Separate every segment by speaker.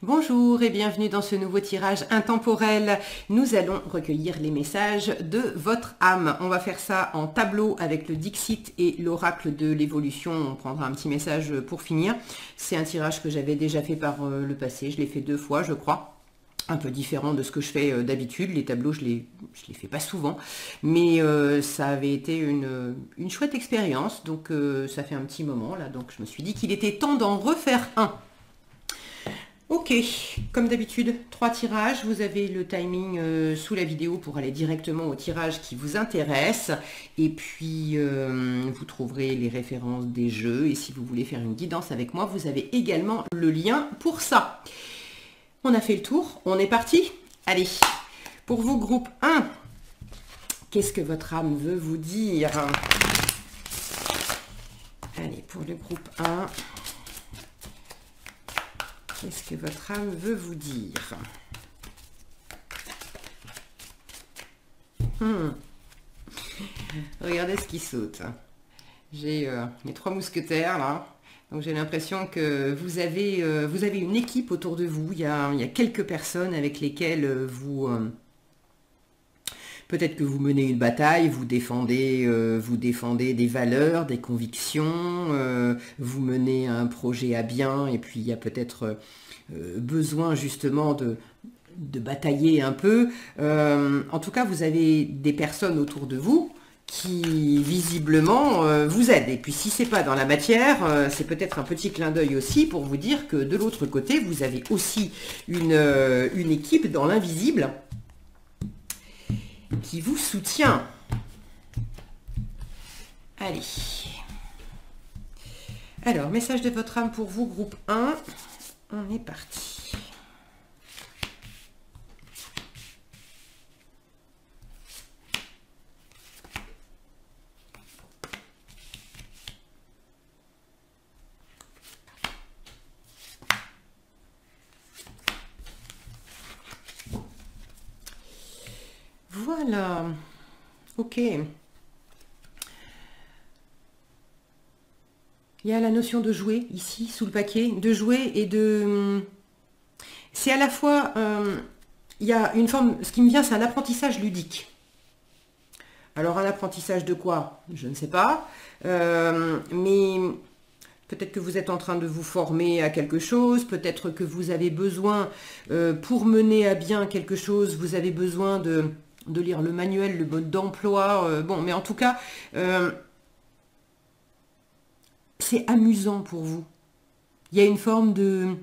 Speaker 1: Bonjour et bienvenue dans ce nouveau tirage intemporel. Nous allons recueillir les messages de votre âme. On va faire ça en tableau avec le Dixit et l'oracle de l'évolution. On prendra un petit message pour finir. C'est un tirage que j'avais déjà fait par le passé. Je l'ai fait 2 fois, je crois. Un peu différent de ce que je fais d'habitude. Les tableaux, je les fais pas souvent. Mais ça avait été une chouette expérience. Donc ça fait un petit moment là. Donc je me suis dit qu'il était temps d'en refaire un. Ok, comme d'habitude, 3 tirages. Vous avez le timing sous la vidéo pour aller directement au tirage qui vous intéresse. Et puis, vous trouverez les références des jeux. Et si vous voulez faire une guidance avec moi, vous avez également le lien pour ça. On a fait le tour, on est parti. Allez, pour vous, groupe 1, qu'est-ce que votre âme veut vous dire? Allez, pour le groupe 1... qu'est-ce que votre âme veut vous dire? Regardez ce qui saute. J'ai mes 3 mousquetaires là. Donc j'ai l'impression que vous avez une équipe autour de vous. Il y a quelques personnes avec lesquelles vous... peut-être que vous menez une bataille, vous défendez des valeurs, des convictions, vous menez un projet à bien et puis il y a peut-être besoin justement de batailler un peu. En tout cas, vous avez des personnes autour de vous qui visiblement vous aident. Et puis si c'est pas dans la matière, c'est peut-être un petit clin d'œil aussi pour vous dire que de l'autre côté, vous avez aussi une équipe dans l'invisible qui vous soutient. Allez. Alors, message de votre âme pour vous, groupe 1. On est parti. Voilà. Ok. Il y a la notion de jouer ici, sous le paquet, de jouer et de... C'est à la fois... il y a une forme... Ce qui me vient, c'est un apprentissage ludique. Alors, un apprentissage de quoi? Je ne sais pas. Mais peut-être que vous êtes en train de vous former à quelque chose. Peut-être que vous avez besoin, pour mener à bien quelque chose, vous avez besoin de lire le manuel, le mode d'emploi. Bon, mais en tout cas... c'est amusant pour vous. Il y a une forme de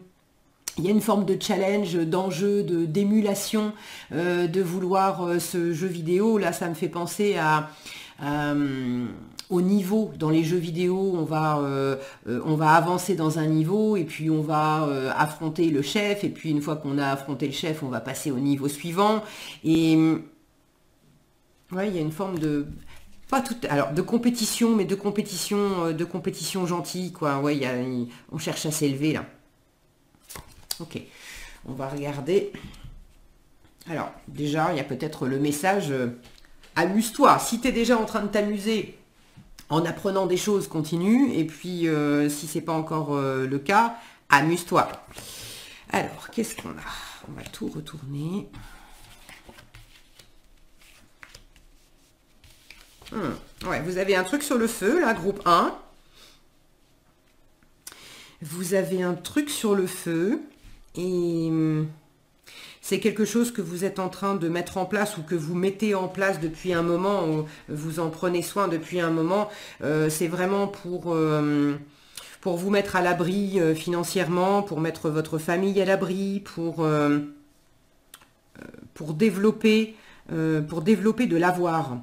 Speaker 1: challenge, d'enjeu, d'émulation, de vouloir ce jeu vidéo. Là, ça me fait penser au niveau. Dans les jeux vidéo, on va avancer dans un niveau et puis on va affronter le chef. Et puis une fois qu'on a affronté le chef, on va passer au niveau suivant. Et ouais, il y a une forme de... pas tout, alors de compétition, mais de compétition gentille, quoi. Ouais, on cherche à s'élever là. Ok, on va regarder. Alors, déjà, il y a peut-être le message amuse-toi. Si tu es déjà en train de t'amuser en apprenant des choses, continue. Et puis, si c'est pas encore le cas, amuse-toi. Alors, qu'est-ce qu'on a? On va tout retourner. Ouais, vous avez un truc sur le feu, là, groupe 1. Vous avez un truc sur le feu et c'est quelque chose que vous êtes en train de mettre en place ou que vous mettez en place depuis un moment, ou vous en prenez soin depuis un moment. C'est vraiment pour vous mettre à l'abri financièrement, pour mettre votre famille à l'abri, pour développer de l'avoir.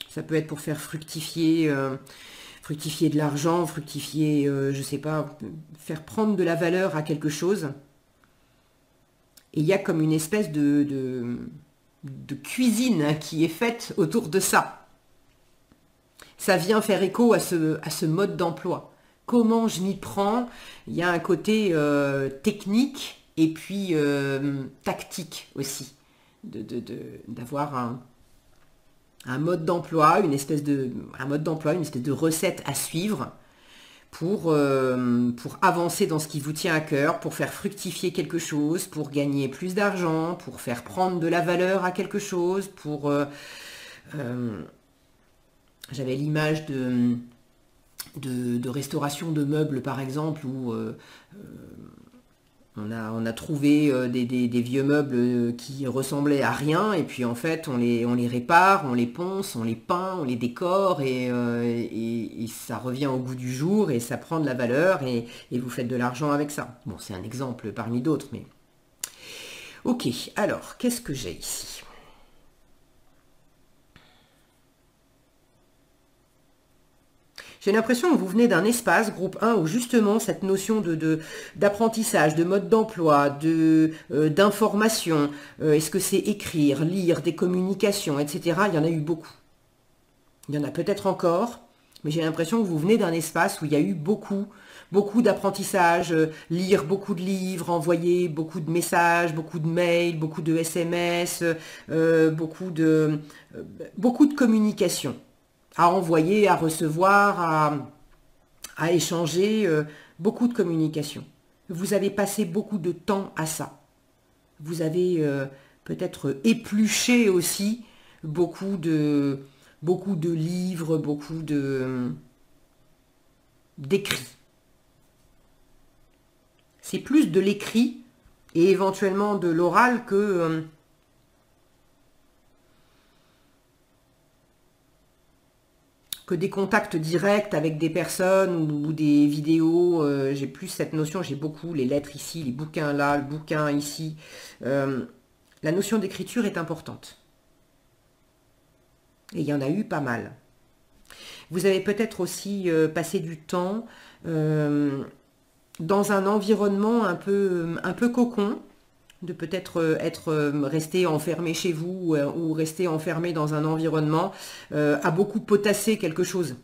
Speaker 1: Ça peut être pour faire fructifier de l'argent, fructifier, je sais pas, faire prendre de la valeur à quelque chose. Et il y a comme une espèce de cuisine qui est faite autour de ça. Ça vient faire écho à ce mode d'emploi. Comment je m'y prends? Il y a un côté technique et puis tactique aussi. D'avoir un mode d'emploi, une espèce de recette à suivre pour avancer dans ce qui vous tient à cœur, pour faire fructifier quelque chose, pour gagner plus d'argent, pour faire prendre de la valeur à quelque chose, j'avais l'image de restauration de meubles par exemple, où on a trouvé des vieux meubles qui ressemblaient à rien, et puis en fait on les répare, on les ponce, on les peint, on les décore, et ça revient au goût du jour, et ça prend de la valeur, et vous faites de l'argent avec ça. Bon, c'est un exemple parmi d'autres, mais... Ok, alors, qu'est-ce que j'ai ici ? J'ai l'impression que vous venez d'un espace, groupe 1, où justement cette notion d'apprentissage, de mode d'emploi, d'information, est-ce que c'est écrire, lire, des communications, etc. Il y en a eu beaucoup. Il y en a peut-être encore, mais j'ai l'impression que vous venez d'un espace où il y a eu beaucoup d'apprentissage, lire beaucoup de livres, envoyer beaucoup de messages, beaucoup de mails, beaucoup de SMS, beaucoup de communication. À envoyer, à recevoir, à échanger, beaucoup de communication. Vous avez passé beaucoup de temps à ça. Vous avez peut-être épluché aussi beaucoup de livres, beaucoup d'écrits. C'est plus de l'écrit et éventuellement de l'oral que... des contacts directs avec des personnes ou des vidéos. J'ai plus cette notion, j'ai beaucoup les lettres ici, les bouquins là, le bouquin ici. La notion d'écriture est importante. Et il y en a eu pas mal. Vous avez peut-être aussi passé du temps dans un environnement un peu cocon, de peut-être resté enfermé chez vous ou rester enfermé dans un environnement, à beaucoup potasser quelque chose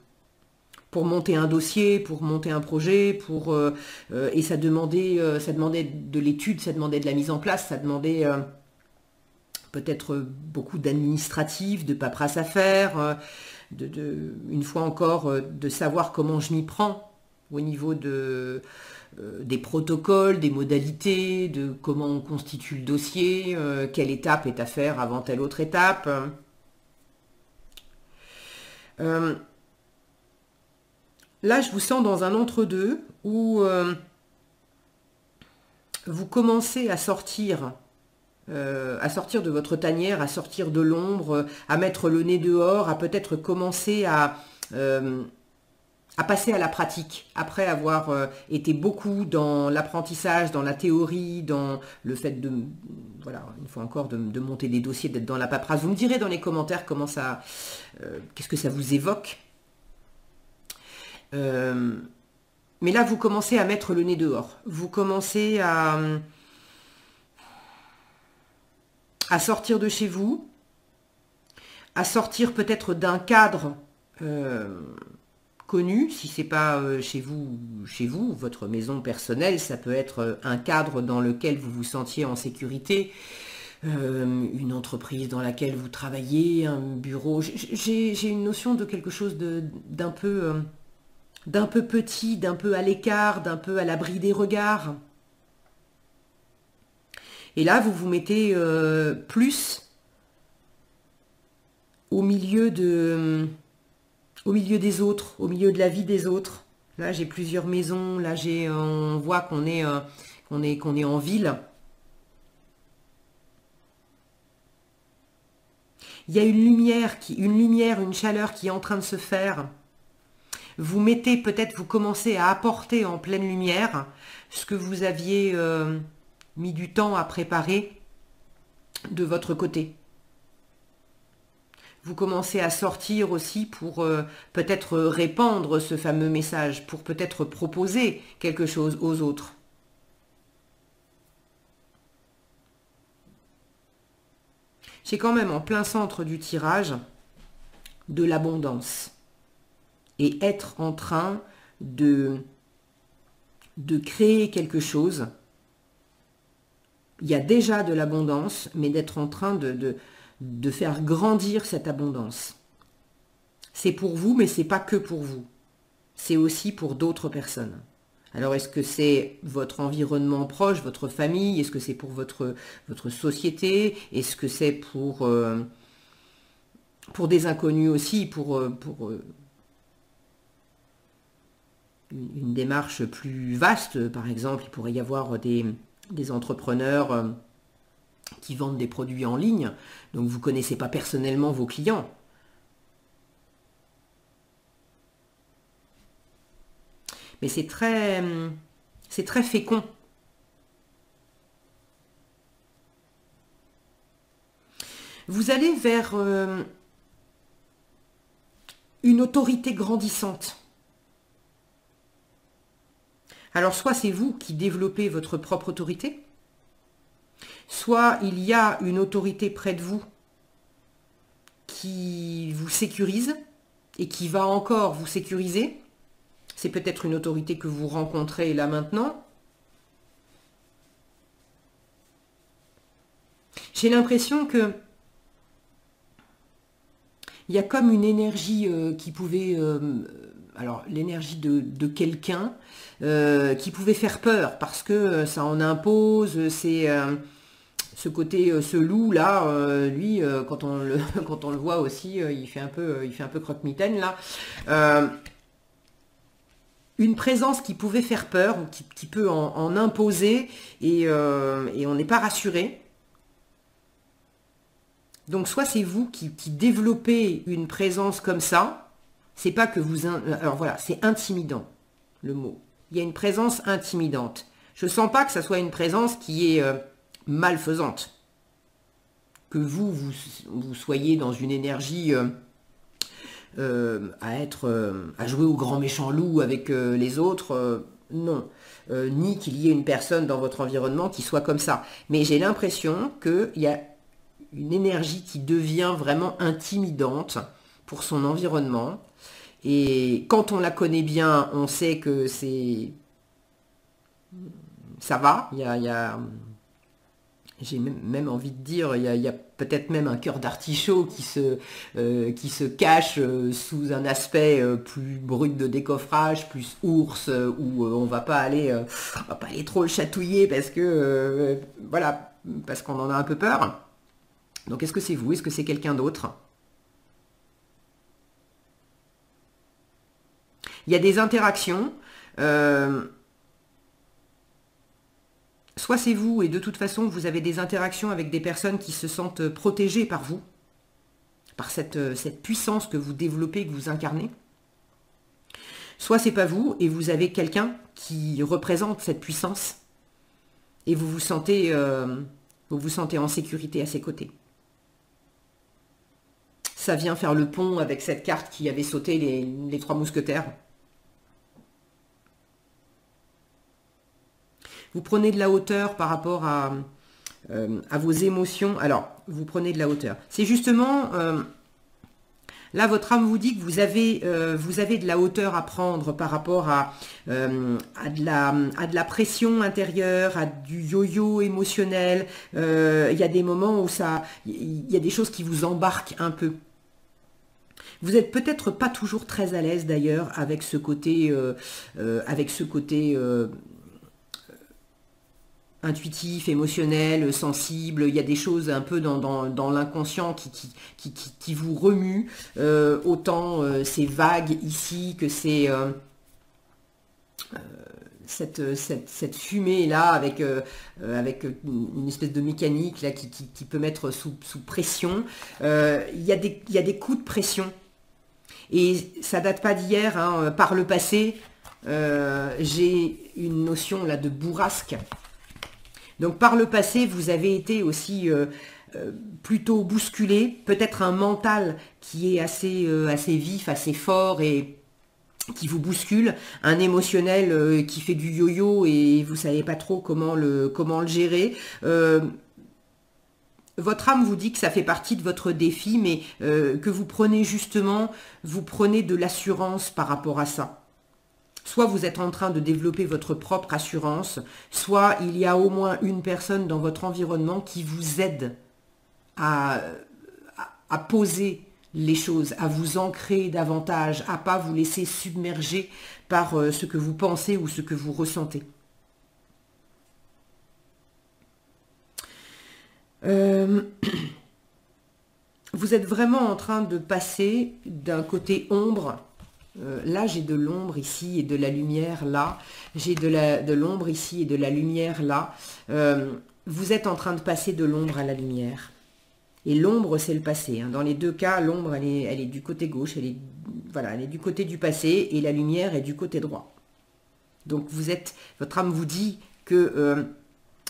Speaker 1: pour monter un dossier, pour monter un projet, et ça demandait de l'étude, ça demandait de la mise en place, ça demandait peut-être beaucoup d'administratif, de paperasse à faire, une fois encore de savoir comment je m'y prends au niveau des protocoles, des modalités, de comment on constitue le dossier, quelle étape est à faire avant telle autre étape. Là, je vous sens dans un entre-deux où vous commencez à sortir de votre tanière, à sortir de l'ombre, à mettre le nez dehors, à peut-être commencer à passer à la pratique, après avoir été beaucoup dans l'apprentissage, dans la théorie, dans le fait de, voilà, une fois encore, de monter des dossiers, d'être dans la paperasse. Vous me direz dans les commentaires comment ça, qu'est-ce que ça vous évoque. Mais là, vous commencez à mettre le nez dehors. Vous commencez à sortir de chez vous, à sortir peut-être d'un cadre connu, si c'est pas chez vous, votre maison personnelle, ça peut être un cadre dans lequel vous vous sentiez en sécurité, une entreprise dans laquelle vous travaillez, un bureau. J'ai une notion de quelque chose d'un peu petit, d'un peu à l'écart, d'un peu à l'abri des regards. Et là, vous vous mettez plus au milieu des autres, au milieu de la vie des autres. Là, j'ai plusieurs maisons. Là, on voit qu'on est en ville. Il y a une lumière, une chaleur qui est en train de se faire. Vous mettez peut-être, vous commencez à apporter en pleine lumière ce que vous aviez mis du temps à préparer de votre côté. Vous commencez à sortir aussi pour peut-être répandre ce fameux message, pour peut-être proposer quelque chose aux autres. J'ai quand même en plein centre du tirage de l'abondance et être en train de créer quelque chose. Il y a déjà de l'abondance, mais d'être en train de faire grandir cette abondance. C'est pour vous, mais c'est pas que pour vous. c'est aussi pour d'autres personnes. Alors, est-ce que c'est votre environnement proche, votre famille? Est-ce que c'est pour votre société? Est-ce que c'est pour des inconnus aussi, pour une démarche plus vaste? Par exemple, il pourrait y avoir des entrepreneurs qui vendent des produits en ligne, donc vous ne connaissez pas personnellement vos clients. Mais c'est très fécond. Vous allez vers une autorité grandissante. Alors, soit c'est vous qui développez votre propre autorité, soit il y a une autorité près de vous qui vous sécurise et qui va encore vous sécuriser. C'est peut-être une autorité que vous rencontrez là maintenant. J'ai l'impression que il y a comme une énergie qui pouvait... alors, l'énergie de quelqu'un qui pouvait faire peur parce que ça en impose, c'est... ce côté, ce loup là, lui, quand on le voit aussi, il fait un peu croque-mitaine là. Une présence qui pouvait faire peur, ou qui peut en imposer, et on n'est pas rassuré. Donc soit c'est vous qui développez une présence comme ça, c'est pas que vous... Alors voilà, c'est intimidant, le mot. Il y a une présence intimidante. Je sens pas que ça soit une présence qui est malfaisante. Que vous soyez dans une énergie... à jouer au grand méchant loup avec les autres, non. Ni qu'il y ait une personne dans votre environnement qui soit comme ça. Mais j'ai l'impression qu'il y a une énergie qui devient vraiment intimidante pour son environnement. Et quand on la connaît bien, on sait que ça va. J'ai même envie de dire, il y a peut-être même un cœur d'artichaut qui se cache sous un aspect plus brut de décoffrage, plus ours, où on va pas aller trop le chatouiller parce que voilà, parce qu'on en a un peu peur. Donc est-ce que c'est vous? Est-ce que c'est quelqu'un d'autre? Il y a des interactions. Soit c'est vous, et de toute façon, vous avez des interactions avec des personnes qui se sentent protégées par vous, par cette puissance que vous développez, que vous incarnez. Soit c'est pas vous, et vous avez quelqu'un qui représente cette puissance, et vous vous sentez en sécurité à ses côtés. Ça vient faire le pont avec cette carte qui avait sauté les trois mousquetaires. Vous prenez de la hauteur par rapport à vos émotions. Alors, vous prenez de la hauteur. C'est justement... là, votre âme vous dit que vous avez de la hauteur à prendre par rapport à de la pression intérieure, à du yo-yo émotionnel. Il y a des moments où il y a des choses qui vous embarquent un peu. Vous n'êtes peut-être pas toujours très à l'aise d'ailleurs avec ce côté... intuitif, émotionnel, sensible. Il y a des choses un peu dans l'inconscient qui vous remuent. Autant c'est vague ici que c'est cette fumée là avec une espèce de mécanique là qui peut mettre sous pression. Il y a des coups de pression. Et ça date pas d'hier, hein. Par le passé, j'ai une notion là de bourrasque. Donc par le passé, vous avez été aussi plutôt bousculé, peut-être un mental qui est assez vif, assez fort et qui vous bouscule, un émotionnel qui fait du yo-yo et vous savez pas trop comment le gérer. Votre âme vous dit que ça fait partie de votre défi, mais que vous prenez de l'assurance par rapport à ça. Soit vous êtes en train de développer votre propre assurance, soit il y a au moins une personne dans votre environnement qui vous aide à poser les choses, à vous ancrer davantage, à pas vous laisser submerger par ce que vous pensez ou ce que vous ressentez. Vous êtes vraiment en train de passer d'un côté ombre. Là, j'ai de l'ombre ici et de la lumière là. J'ai de l'ombre ici et de la lumière là. Vous êtes en train de passer de l'ombre à la lumière. Et l'ombre, c'est le passé. Dans les deux cas, l'ombre, elle est du côté gauche. Voilà, elle est du côté du passé et la lumière est du côté droit. Donc, votre âme vous dit que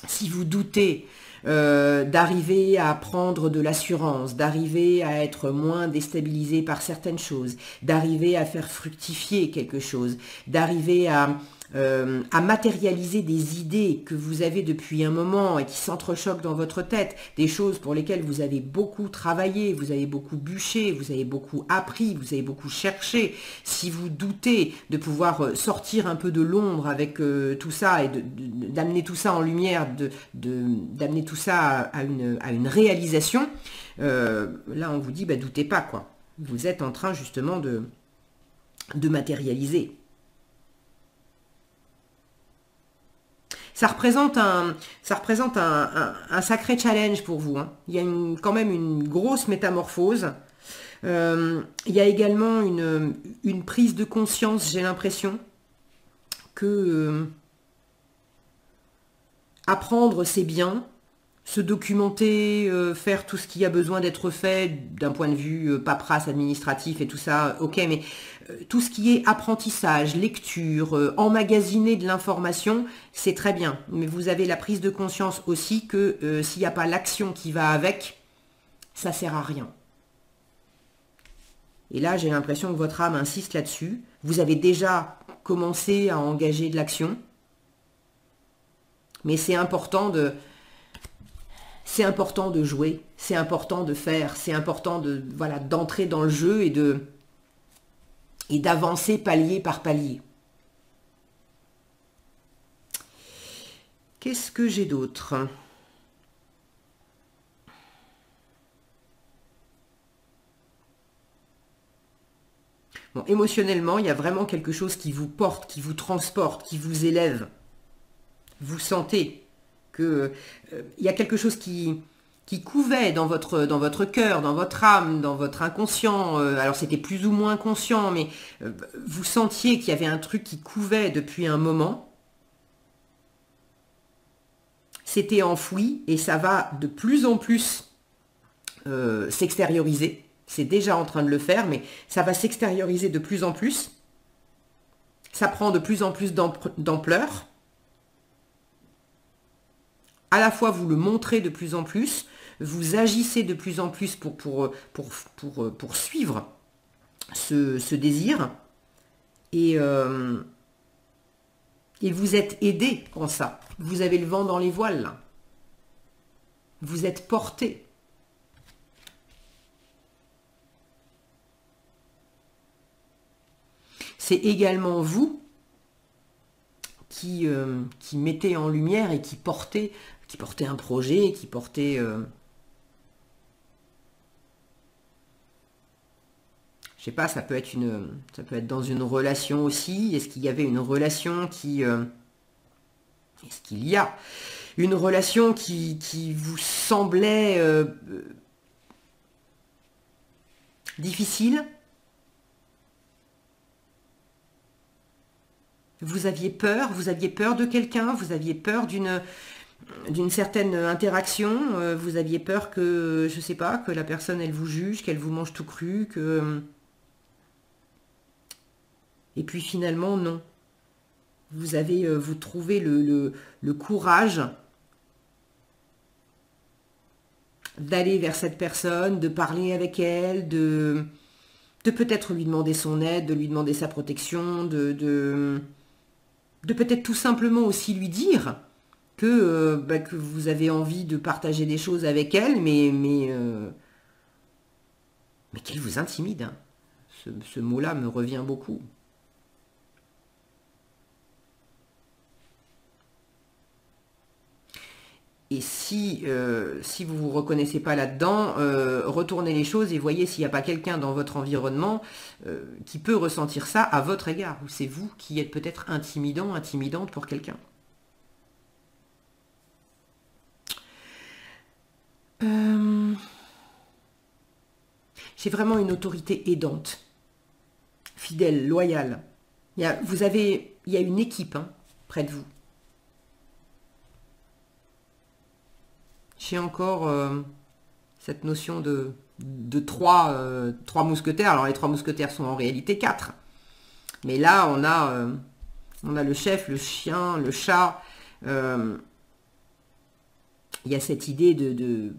Speaker 1: si vous doutez d'arriver à prendre de l'assurance, d'arriver à être moins déstabilisé par certaines choses, d'arriver à faire fructifier quelque chose, d'arriver à matérialiser des idées que vous avez depuis un moment et qui s'entrechoquent dans votre tête, des choses pour lesquelles vous avez beaucoup travaillé, vous avez beaucoup bûché, vous avez beaucoup appris, vous avez beaucoup cherché. Si vous doutez de pouvoir sortir un peu de l'ombre avec tout ça et d'amener tout ça en lumière, d'amener tout ça à une réalisation, là on vous dit, doutez pas quoi. Vous êtes en train justement de matérialiser. Ça représente un sacré challenge pour vous. Il y a quand même une grosse métamorphose. Il y a également une prise de conscience, j'ai l'impression, que apprendre c'est bien, se documenter, faire tout ce qui a besoin d'être fait d'un point de vue paperasse, administratif et tout ça, ok, mais tout ce qui est apprentissage, lecture, emmagasiner de l'information, c'est très bien. Mais vous avez la prise de conscience aussi que s'il n'y a pas l'action qui va avec, ça sert à rien. Et là, j'ai l'impression que votre âme insiste là-dessus. Vous avez déjà commencé à engager de l'action, mais c'est important de jouer, c'est important de faire, c'est important d'entrer dans le jeu et d'avancer palier par palier. Qu'est-ce que j'ai d'autre ? Bon, émotionnellement, il y a vraiment quelque chose qui vous porte, qui vous transporte, qui vous élève. Vous sentez que il y a quelque chose qui couvait dans votre cœur, dans votre âme, dans votre inconscient. Alors c'était plus ou moins conscient, mais vous sentiez qu'il y avait un truc qui couvait depuis un moment. C'était enfoui et ça va de plus en plus s'extérioriser. C'est déjà en train de le faire, mais ça va s'extérioriser de plus en plus. Ça prend de plus en plus d'ampleur. À la fois, vous le montrez de plus en plus, vous agissez de plus en plus pour suivre ce désir. Et vous êtes aidé en ça. Vous avez le vent dans les voiles, là. Vous êtes porté. C'est également vous qui mettez en lumière et qui portez un projet, qui portez... je sais pas, ça peut être dans une relation aussi. Est-ce qu'il y avait une relation qui... est-ce qu'il y a une relation qui vous semblait difficile ? Vous aviez peur de quelqu'un, vous aviez peur d'une certaine interaction, vous aviez peur que, je sais pas, que la personne elle vous juge, qu'elle vous mange tout cru, que... Et puis finalement, non. Vous trouvez le courage d'aller vers cette personne, de parler avec elle, de peut-être lui demander son aide, de lui demander sa protection, de peut-être tout simplement aussi lui dire que vous avez envie de partager des choses avec elle, mais qu'elle vous intimide. Hein. Ce mot-là me revient beaucoup. Et si, si vous ne vous reconnaissez pas là-dedans, retournez les choses et voyez s'il n'y a pas quelqu'un dans votre environnement qui peut ressentir ça à votre égard. Ou c'est vous qui êtes peut-être intimidant, intimidante pour quelqu'un. J'ai vraiment une autorité aidante, fidèle, loyale. Il y a une équipe hein, près de vous. J'ai encore cette notion de trois mousquetaires. Alors les trois mousquetaires sont en réalité quatre. Mais là, on a le chef, le chien, le chat. Il y a cette idée de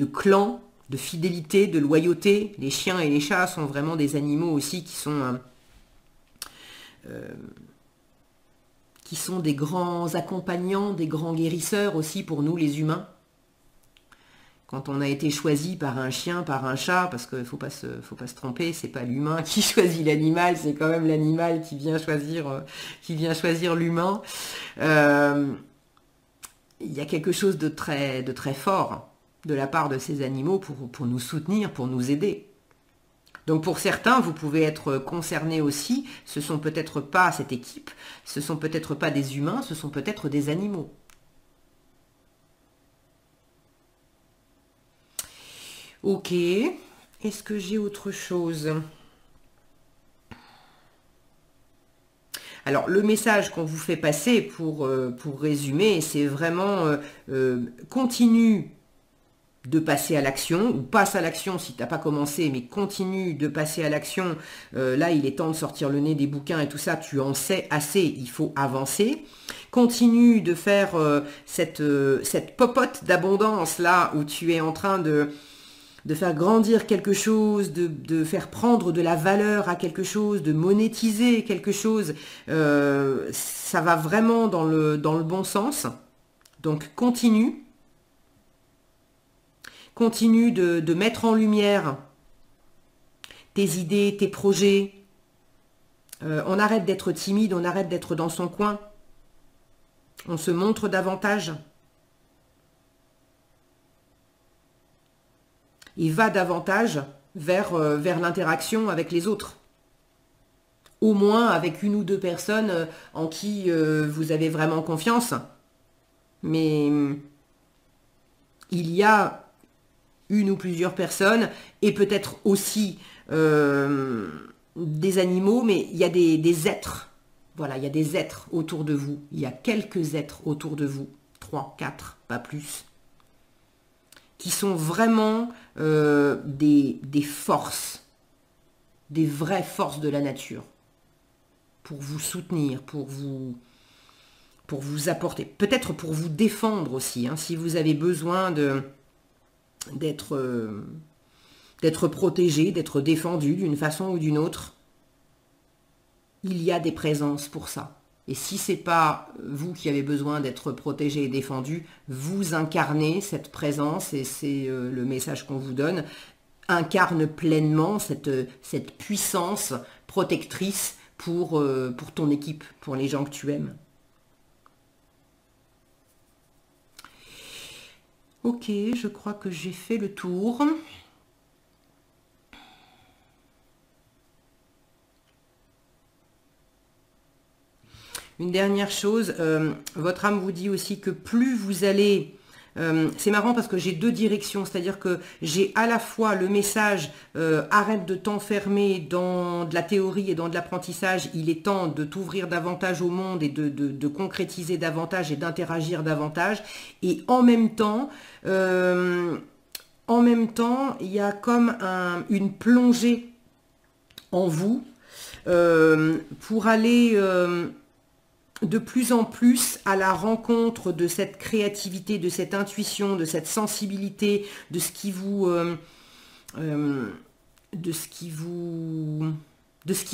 Speaker 1: clan, de fidélité, de loyauté. Les chiens et les chats sont vraiment des animaux aussi qui sont des grands accompagnants, des grands guérisseurs aussi pour nous les humains. Quand on a été choisi par un chien, par un chat, parce qu'il ne faut pas se tromper, c'est pas l'humain qui choisit l'animal, c'est quand même l'animal qui vient choisir l'humain. Il y a quelque chose de très fort de la part de ces animaux pour nous soutenir, pour nous aider. Donc pour certains, vous pouvez être concernés aussi, ce sont peut-être pas cette équipe, ce sont peut-être pas des humains, ce sont peut-être des animaux. Ok, est-ce que j'ai autre chose? Alors le message qu'on vous fait passer pour résumer, c'est vraiment continue de passer à l'action, ou passe à l'action si tu n'as pas commencé, mais continue de passer à l'action. Là, il est temps de sortir le nez des bouquins et tout ça, tu en sais assez, il faut avancer. Continue de faire cette popote d'abondance, là, où tu es en train de faire grandir quelque chose, de faire prendre de la valeur à quelque chose, de monétiser quelque chose. Ça va vraiment dans le bon sens. Donc, continue. Continue de mettre en lumière tes idées, tes projets. On arrête d'être timide, on arrête d'être dans son coin. On se montre davantage. Et va davantage vers l'interaction avec les autres. Au moins avec une ou deux personnes en qui vous avez vraiment confiance. Mais il y a une ou plusieurs personnes, et peut-être aussi des animaux, mais il y a des êtres. Voilà, il y a des êtres autour de vous. Il y a quelques êtres autour de vous. 3, 4, pas plus. Qui sont vraiment des forces, des vraies forces de la nature. Pour vous soutenir, pour vous apporter. Peut-être pour vous défendre aussi, hein, si vous avez besoin d'être protégé, d'être défendu d'une façon ou d'une autre. Il y a des présences pour ça. Et si ce n'est pas vous qui avez besoin d'être protégé et défendu, vous incarnez cette présence, et c'est le message qu'on vous donne, incarne pleinement cette puissance protectrice pour ton équipe, pour les gens que tu aimes. Ok, je crois que j'ai fait le tour. Une dernière chose, votre âme vous dit aussi que plus vous allez... c'est marrant parce que j'ai deux directions, c'est-à-dire que j'ai à la fois le message arrête de t'enfermer dans de la théorie et dans de l'apprentissage, il est temps de t'ouvrir davantage au monde et de concrétiser davantage et d'interagir davantage. Et en même temps, il y a comme une plongée en vous pour aller... de plus en plus à la rencontre de cette créativité, de cette intuition, de cette sensibilité, de ce qui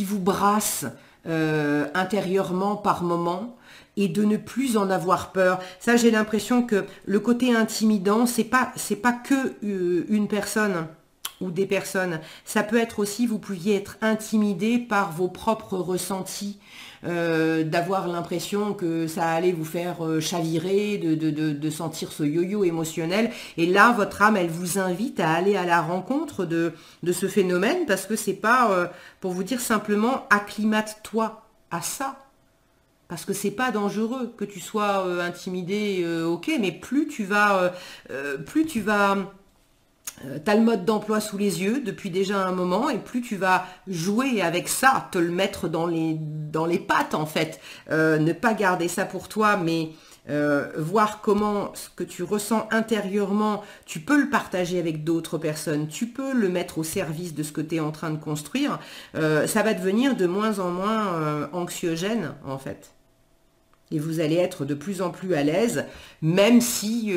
Speaker 1: vous brasse intérieurement par moment, et de ne plus en avoir peur. Ça, j'ai l'impression que le côté intimidant, c'est pas que une personne. ou des personnes. Ça peut être aussi, vous pouviez être intimidé par vos propres ressentis, d'avoir l'impression que ça allait vous faire chavirer, de sentir ce yo-yo émotionnel. Et là, votre âme, elle vous invite à aller à la rencontre de ce phénomène, parce que c'est pas, pour vous dire simplement, acclimate-toi à ça. Parce que c'est pas dangereux que tu sois intimidé, ok, mais plus tu vas t'as le mode d'emploi sous les yeux depuis déjà un moment, et plus tu vas jouer avec ça, te le mettre dans les pattes en fait. Ne pas garder ça pour toi, mais voir comment ce que tu ressens intérieurement, tu peux le partager avec d'autres personnes, tu peux le mettre au service de ce que tu es en train de construire. Ça va devenir de moins en moins anxiogène en fait. Et vous allez être de plus en plus à l'aise, même si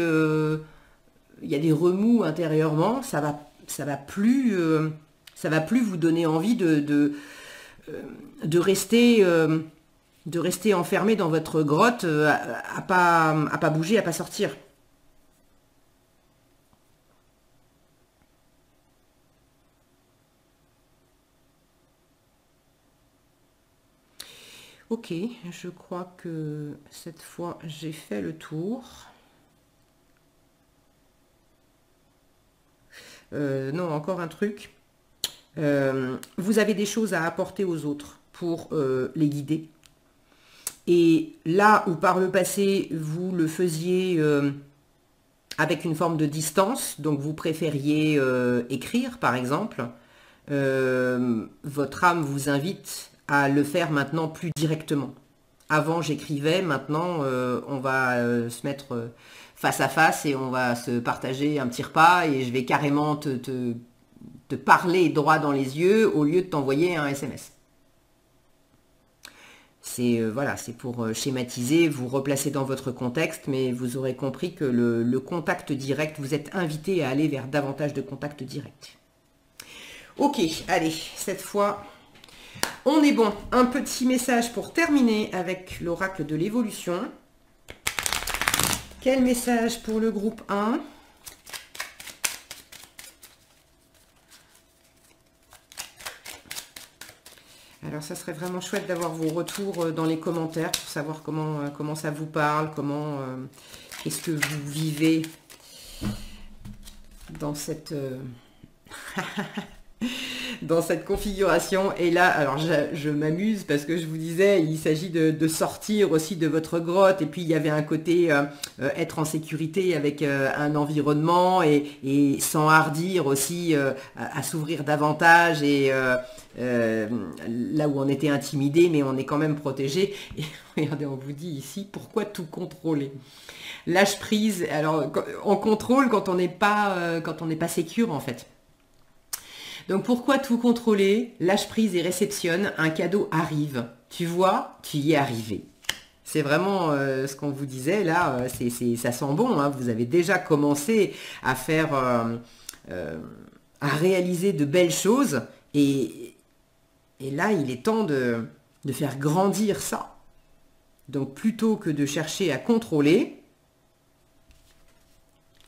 Speaker 1: il y a des remous intérieurement, ça va plus vous donner envie de rester enfermé dans votre grotte, à pas bouger, à pas sortir. Ok, je crois que cette fois j'ai fait le tour. Non, encore un truc. Vous avez des choses à apporter aux autres pour les guider. Et là où par le passé, vous le faisiez avec une forme de distance, donc vous préfériez écrire par exemple, votre âme vous invite à le faire maintenant plus directement. Avant j'écrivais, maintenant on va se mettre face à face et on va se partager un petit repas et je vais carrément te parler droit dans les yeux au lieu de t'envoyer un SMS. C'est voilà, c'est pour schématiser, vous replacer dans votre contexte, mais vous aurez compris que le contact direct, vous êtes invité à aller vers davantage de contact direct. Ok, allez, cette fois, on est bon. Un petit message pour terminer avec l'oracle de l'évolution. Quel message pour le groupe 1? Alors, ça serait vraiment chouette d'avoir vos retours dans les commentaires pour savoir comment ça vous parle, qu'est-ce que vous vivez dans cette... dans cette configuration. Et là, alors je m'amuse parce que je vous disais, il s'agit de sortir aussi de votre grotte, et puis il y avait un côté être en sécurité avec un environnement et s'enhardir aussi à s'ouvrir davantage, et là où on était intimidé, mais on est quand même protégé. Et regardez, on vous dit ici, pourquoi tout contrôler? Lâche prise. Alors on contrôle quand on n'est pas sécure en fait. Donc pourquoi tout contrôler? Lâche prise et réceptionne, un cadeau arrive. Tu vois, tu y es arrivé. C'est vraiment ce qu'on vous disait là, ça sent bon, hein. Vous avez déjà commencé à faire, à réaliser de belles choses, et là il est temps de faire grandir ça. Donc plutôt que de chercher à contrôler,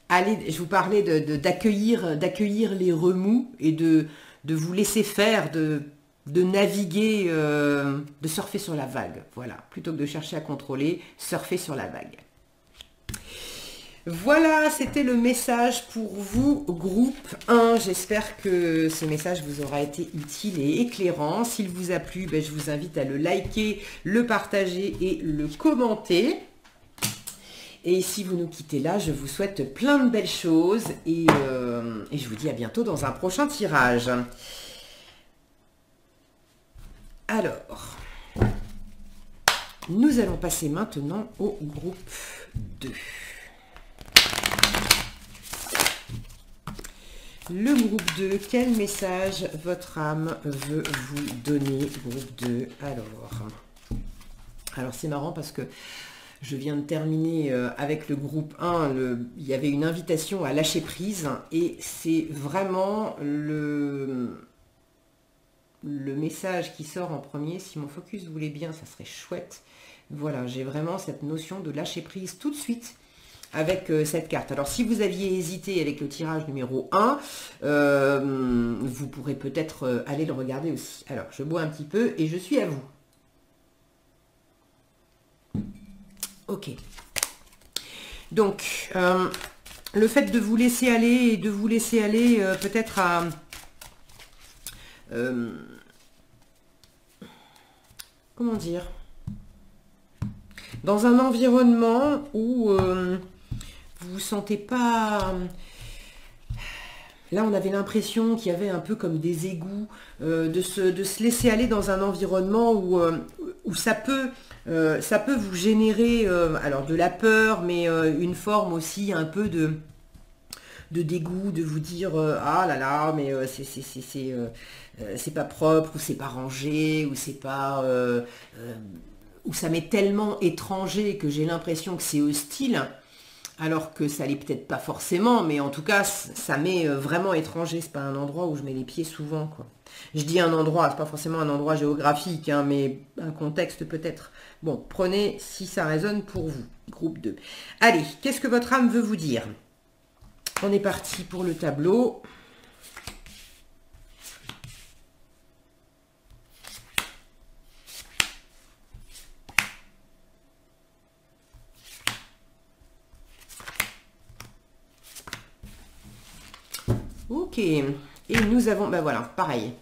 Speaker 1: allez, je vous parlais d'accueillir les remous et de vous laisser faire, de naviguer, de surfer sur la vague. Voilà, plutôt que de chercher à contrôler, surfer sur la vague. Voilà, c'était le message pour vous, groupe 1. J'espère que ce message vous aura été utile et éclairant. S'il vous a plu, je vous invite à le liker, le partager et le commenter. Et si vous nous quittez là, je vous souhaite plein de belles choses, et je vous dis à bientôt dans un prochain tirage. Alors, nous allons passer maintenant au groupe 2. Le groupe 2, quel message votre âme veut vous donner, groupe 2? Alors c'est marrant parce que je viens de terminer avec le groupe 1, il y avait une invitation à lâcher prise, et c'est vraiment le message qui sort en premier. Si mon focus voulait bien, ça serait chouette. Voilà, j'ai vraiment cette notion de lâcher prise tout de suite avec cette carte. Alors si vous aviez hésité avec le tirage numéro 1, vous pourrez peut-être aller le regarder aussi. Alors je bois un petit peu et je suis à vous. Ok. Donc, le fait de vous laisser aller et de vous laisser aller peut-être à... comment dire, dans un environnement où vous vous sentez pas... Là, on avait l'impression qu'il y avait un peu comme des égouts, de se laisser aller dans un environnement où ça peut vous générer alors de la peur, mais une forme aussi un peu de dégoût, de vous dire ah là là, mais c'est pas propre, ou c'est pas rangé, ou c'est pas où ça m'est tellement étranger que j'ai l'impression que c'est hostile, alors que ça l'est peut-être pas forcément, mais en tout cas ça m'est vraiment étranger. C'est pas un endroit où je mets les pieds souvent, quoi. Je dis un endroit, c'est pas forcément un endroit géographique, hein, mais un contexte peut-être. Bon, prenez si ça résonne pour vous. Groupe 2. Allez, qu'est-ce que votre âme veut vous dire? On est parti pour le tableau. Ok, et nous avons, ben voilà, pareil,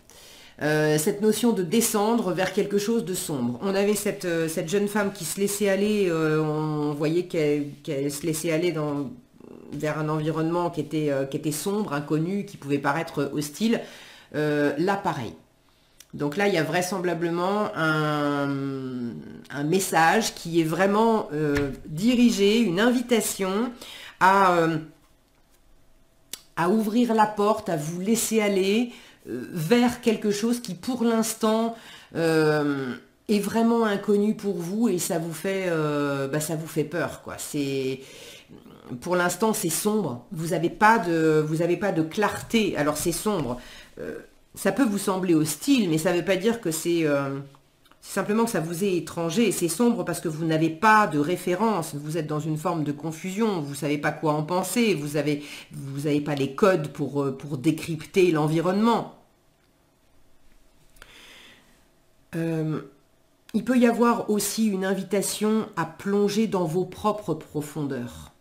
Speaker 1: cette notion de descendre vers quelque chose de sombre. On avait cette jeune femme qui se laissait aller, on voyait qu'elle se laissait aller vers un environnement qui était sombre, inconnu, qui pouvait paraître hostile. Là, pareil. Donc là, il y a vraisemblablement un message qui est vraiment dirigé, une invitation à ouvrir la porte, à vous laisser aller vers quelque chose qui, pour l'instant, est vraiment inconnu pour vous et ça vous fait peur, quoi. Pour l'instant, c'est sombre. Vous n'avez pas de clarté. Alors, c'est sombre. Ça peut vous sembler hostile, mais ça ne veut pas dire que c'est simplement que ça vous est étranger. C'est sombre parce que vous n'avez pas de référence. Vous êtes dans une forme de confusion. Vous ne savez pas quoi en penser. Vous avez pas les codes pour décrypter l'environnement. Il peut y avoir aussi une invitation à plonger dans vos propres profondeurs,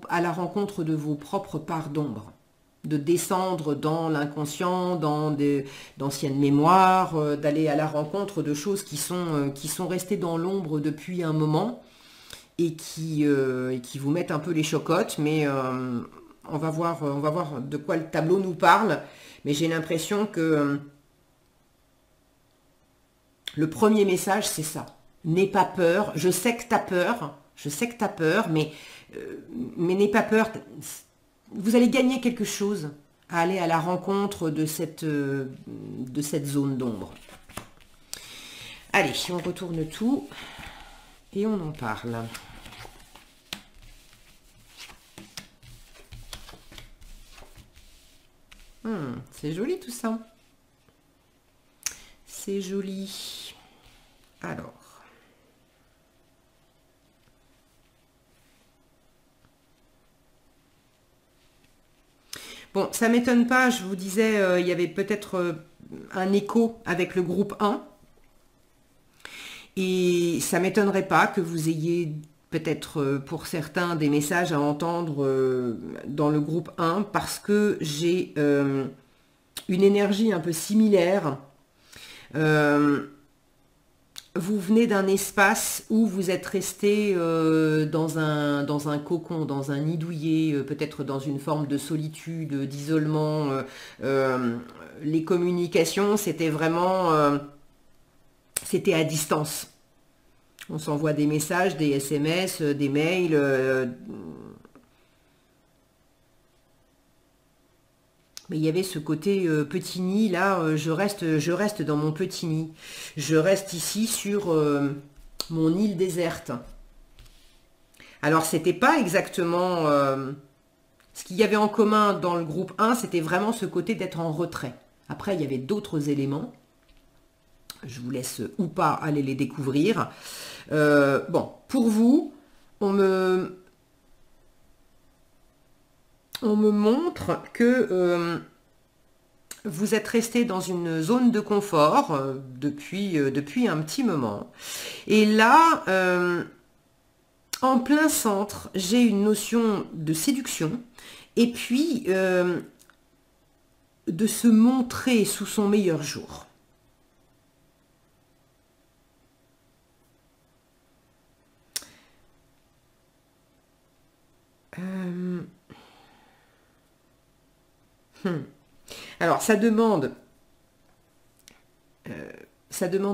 Speaker 1: à la rencontre de vos propres parts d'ombre, de descendre dans l'inconscient, dans d'anciennes mémoires, d'aller à la rencontre de choses qui sont restées dans l'ombre depuis un moment et qui vous mettent un peu les chocottes, mais on va voir de quoi le tableau nous parle, mais j'ai l'impression que le premier message, c'est ça. N'aie pas peur. Je sais que tu as peur, mais n'aie pas peur. Vous allez gagner quelque chose à aller à la rencontre de cette zone d'ombre. Allez, on retourne tout et on en parle. C'est joli tout ça. C'est joli. Alors. Bon, ça m'étonne pas, je vous disais, il y avait peut-être un écho avec le groupe 1. Et ça m'étonnerait pas que vous ayez peut-être pour certains des messages à entendre dans le groupe 1 parce que j'ai une énergie un peu similaire. Vous venez d'un espace où vous êtes resté dans un cocon, dans un nid douillet, peut-être dans une forme de solitude, d'isolement. Les communications, c'était vraiment... c'était à distance. On s'envoie des messages, des SMS, des mails... mais il y avait ce côté petit nid, là, je reste dans mon petit nid. Je reste ici sur mon île déserte. Alors, c'était pas exactement... ce qu'il y avait en commun dans le groupe 1, c'était vraiment ce côté d'être en retrait. Après, il y avait d'autres éléments. Je vous laisse ou pas aller les découvrir. Bon, pour vous, on me montre que vous êtes resté dans une zone de confort depuis un petit moment. Et là, en plein centre, j'ai une notion de séduction et puis de se montrer sous son meilleur jour. Alors, ça demande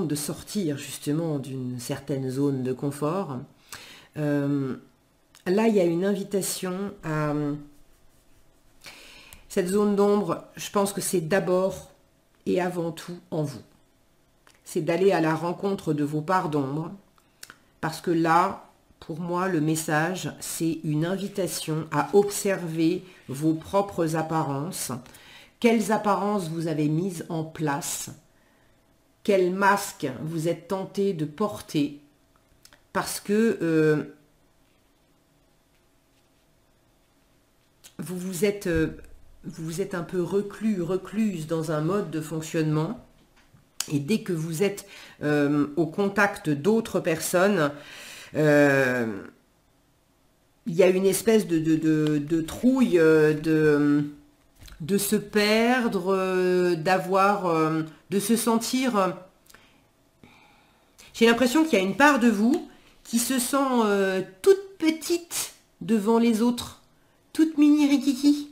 Speaker 1: de sortir justement d'une certaine zone de confort. Là, il y a une invitation à cette zone d'ombre. Je pense que c'est d'abord et avant tout en vous. C'est d'aller à la rencontre de vos parts d'ombre, parce que là, pour moi, le message, c'est une invitation à observer vos propres apparences. Quelles apparences vous avez mises en place? Quel masque vous êtes tenté de porter? Parce que vous vous êtes un peu recluse dans un mode de fonctionnement. Et dès que vous êtes au contact d'autres personnes, il y a une espèce de trouille, de se perdre, de se sentir... J'ai l'impression qu'il y a une part de vous qui se sent toute petite devant les autres, toute mini rikiki.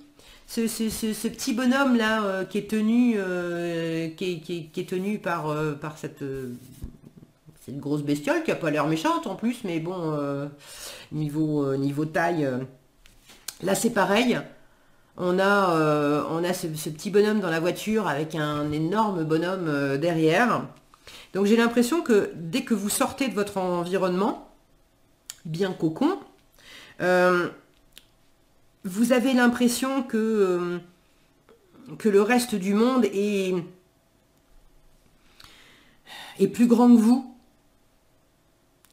Speaker 1: Ce petit bonhomme là qui est tenu par cette grosse bestiole qui a pas l'air méchante en plus, mais bon, niveau taille, là c'est pareil. On a ce petit bonhomme dans la voiture avec un énorme bonhomme derrière. Donc j'ai l'impression que dès que vous sortez de votre environnement, bien cocon, vous avez l'impression que le reste du monde est plus grand que vous,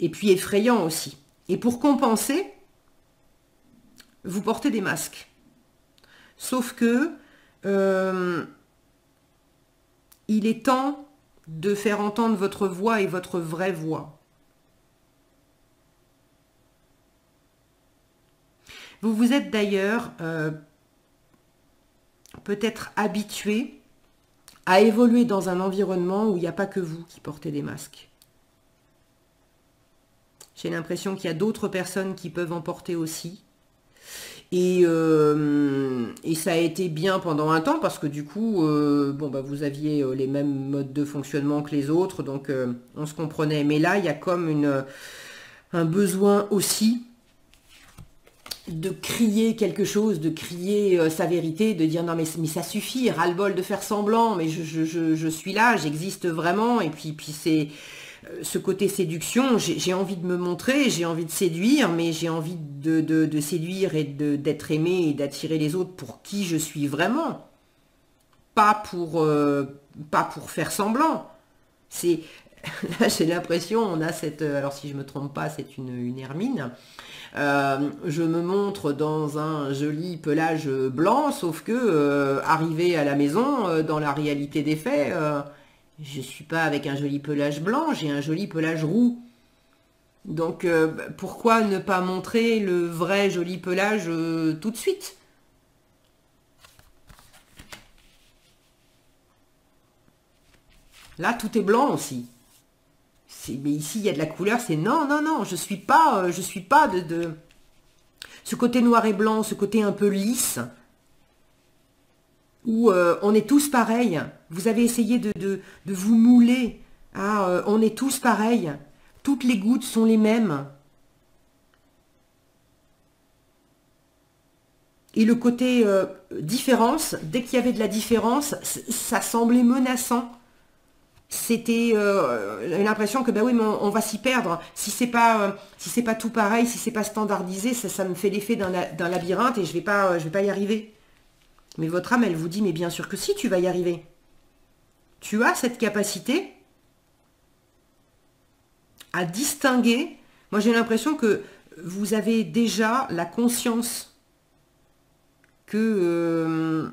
Speaker 1: et puis effrayant aussi. Et pour compenser, vous portez des masques. Sauf que il est temps de faire entendre votre voix et votre vraie voix. Vous vous êtes d'ailleurs peut-être habitué à évoluer dans un environnement où il n'y a pas que vous qui portez des masques. J'ai l'impression qu'il y a d'autres personnes qui peuvent en porter aussi. Et ça a été bien pendant un temps parce que du coup, vous aviez les mêmes modes de fonctionnement que les autres, donc on se comprenait. Mais là, il y a comme un besoin aussi de crier quelque chose, de crier sa vérité, de dire non mais ça suffit, ras-le-bol de faire semblant, mais je suis là, j'existe vraiment, et puis c'est ce côté séduction, j'ai envie de me montrer, j'ai envie de séduire, mais j'ai envie de séduire et d'être aimé et d'attirer les autres pour qui je suis vraiment, pas pour faire semblant. C'est là j'ai l'impression, on a cette, alors si je me trompe pas, c'est une hermine. Je me montre dans un joli pelage blanc, sauf que arrivé à la maison, dans la réalité des faits, je ne suis pas avec un joli pelage blanc, j'ai un joli pelage roux. Donc pourquoi ne pas montrer le vrai joli pelage tout de suite? Là, tout est blanc aussi. Mais ici, il y a de la couleur, c'est non, je suis pas de ce côté noir et blanc, ce côté un peu lisse, où on est tous pareils. Vous avez essayé de vous mouler. On est tous pareils. Toutes les gouttes sont les mêmes. Et le côté différence, dès qu'il y avait de la différence, ça semblait menaçant. C'était l'impression que oui, mais on va s'y perdre. Si c'est pas tout pareil, si c'est pas standardisé, ça me fait l'effet d'un labyrinthe et je vais pas y arriver. Mais votre âme, elle vous dit, mais bien sûr que si, tu vas y arriver. Tu as cette capacité à distinguer. Moi, j'ai l'impression que vous avez déjà la conscience que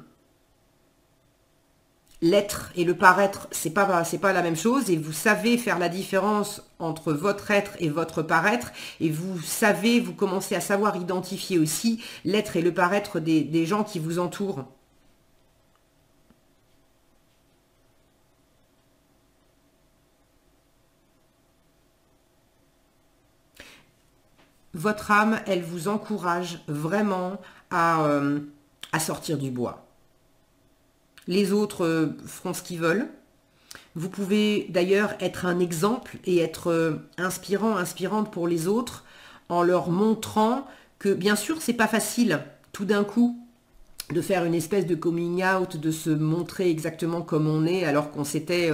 Speaker 1: l'être et le paraître, c'est pas la même chose, et vous savez faire la différence entre votre être et votre paraître, et vous commencez à savoir identifier aussi l'être et le paraître des gens qui vous entourent. Votre âme, elle vous encourage vraiment à sortir du bois. Les autres feront ce qu'ils veulent. Vous pouvez d'ailleurs être un exemple et être inspirant, inspirante pour les autres en leur montrant que, bien sûr, c'est pas facile tout d'un coup de faire une espèce de coming out, de se montrer exactement comme on est, alors qu'on s'était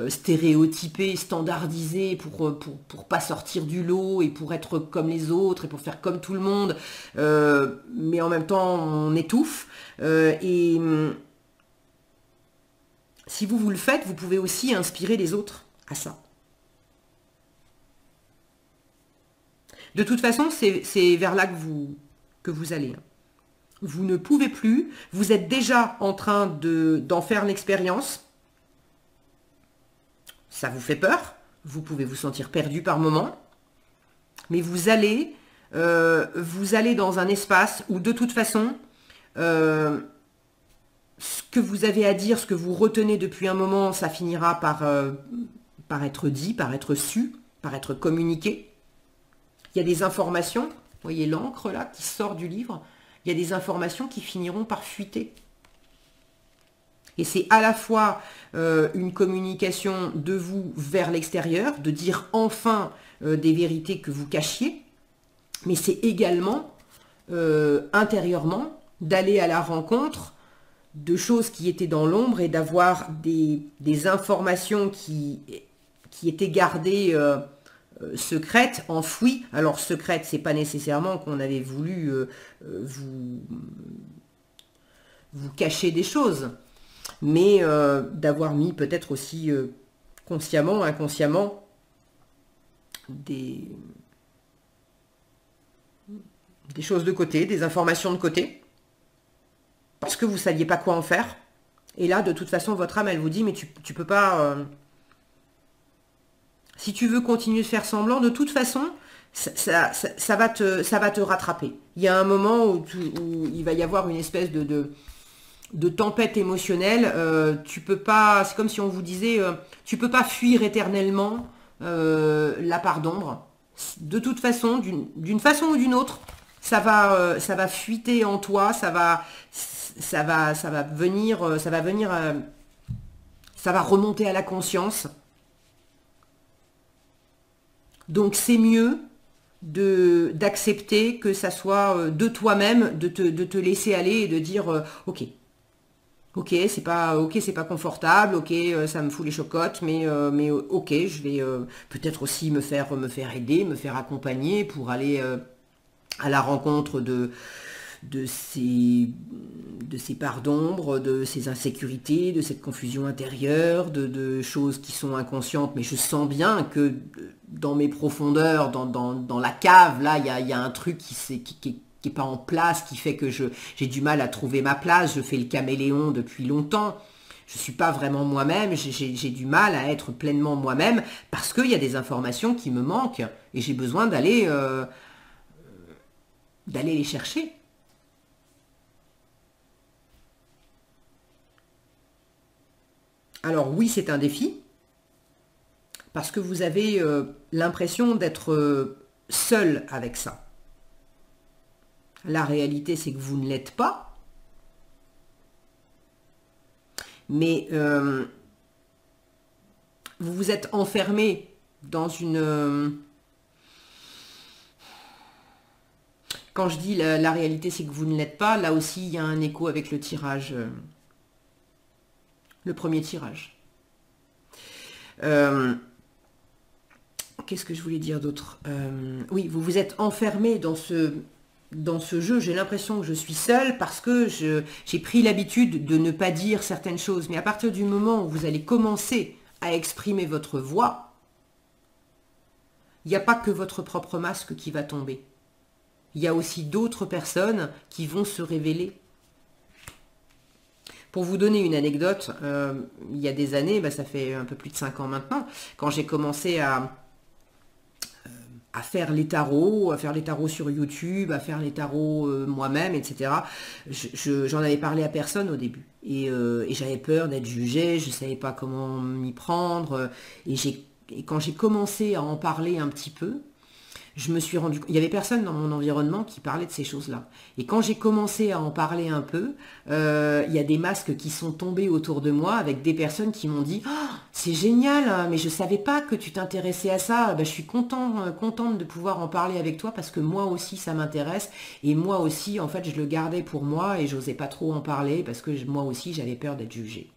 Speaker 1: stéréotypé, standardisé pour pas sortir du lot et pour être comme les autres et pour faire comme tout le monde. Mais en même temps, on étouffe. Si vous le faites, vous pouvez aussi inspirer les autres à ça. De toute façon, c'est vers là que vous allez. Vous ne pouvez plus, vous êtes déjà en train d'en faire l'expérience. Ça vous fait peur, vous pouvez vous sentir perdu par moment, mais vous allez dans un espace où de toute façon, ce que vous avez à dire, ce que vous retenez depuis un moment, ça finira par être dit, par être su, par être communiqué. Il y a des informations, vous voyez l'encre là qui sort du livre, il y a des informations qui finiront par fuiter. Et c'est à la fois une communication de vous vers l'extérieur, de dire enfin des vérités que vous cachiez, mais c'est également intérieurement d'aller à la rencontre de choses qui étaient dans l'ombre et d'avoir des informations qui étaient gardées secrètes, enfouies. Alors secrètes, c'est pas nécessairement qu'on avait voulu vous cacher des choses, mais d'avoir mis peut-être aussi consciemment, inconsciemment, des choses de côté, des informations de côté, parce que vous ne saviez pas quoi en faire. Et là, de toute façon, votre âme, elle vous dit, mais tu peux pas... si tu veux continuer de faire semblant, de toute façon, ça va te rattraper. Il y a un moment où il va y avoir une espèce de tempête émotionnelle. Tu peux pas... C'est comme si on vous disait, tu peux pas fuir éternellement la part d'ombre. De toute façon, d'une façon ou d'une autre, ça va fuiter en toi, ça va remonter à la conscience. Donc c'est mieux d'accepter que ça soit de toi-même, de te laisser aller et de dire ok, c'est pas confortable, ok, ça me fout les chocottes, mais ok, je vais peut-être aussi me faire aider, me faire accompagner pour aller à la rencontre de ces parts d'ombre, de ces insécurités, de cette confusion intérieure, de choses qui sont inconscientes, mais je sens bien que dans mes profondeurs, dans la cave, là, il y a un truc qui est pas en place, qui fait que j'ai du mal à trouver ma place, je fais le caméléon depuis longtemps, je suis pas vraiment moi-même, j'ai du mal à être pleinement moi-même, parce qu'il y a des informations qui me manquent, et j'ai besoin d'aller les chercher. Alors oui, c'est un défi, parce que vous avez l'impression d'être seul avec ça. La réalité, c'est que vous ne l'êtes pas, mais vous vous êtes enfermé dans une... Quand je dis la réalité, c'est que vous ne l'êtes pas, là aussi, il y a un écho avec le tirage, le premier tirage. Qu'est-ce que je voulais dire d'autre? Oui, vous vous êtes enfermé dans ce jeu. J'ai l'impression que je suis seule parce que j'ai pris l'habitude de ne pas dire certaines choses. Mais à partir du moment où vous allez commencer à exprimer votre voix, il n'y a pas que votre propre masque qui va tomber. Il y a aussi d'autres personnes qui vont se révéler Pour vous donner une anecdote, il y a des années, ça fait un peu plus de 5 ans maintenant, quand j'ai commencé à faire les tarots, sur YouTube, à faire les tarots moi-même, etc. J'en avais parlé à personne au début. Et j'avais peur d'être jugée, je ne savais pas comment m'y prendre. Et quand j'ai commencé à en parler un petit peu, je me suis rendu compte, il n'y avait personne dans mon environnement qui parlait de ces choses-là. Et quand j'ai commencé à en parler un peu, il y a des masques qui sont tombés autour de moi avec des personnes qui m'ont dit «Oh, c'est génial, hein, mais je ne savais pas que tu t'intéressais à ça. Je suis contente de pouvoir en parler avec toi parce que moi aussi ça m'intéresse. Et moi aussi, en fait, je le gardais pour moi et j'osais pas trop en parler parce que moi aussi j'avais peur d'être jugée.»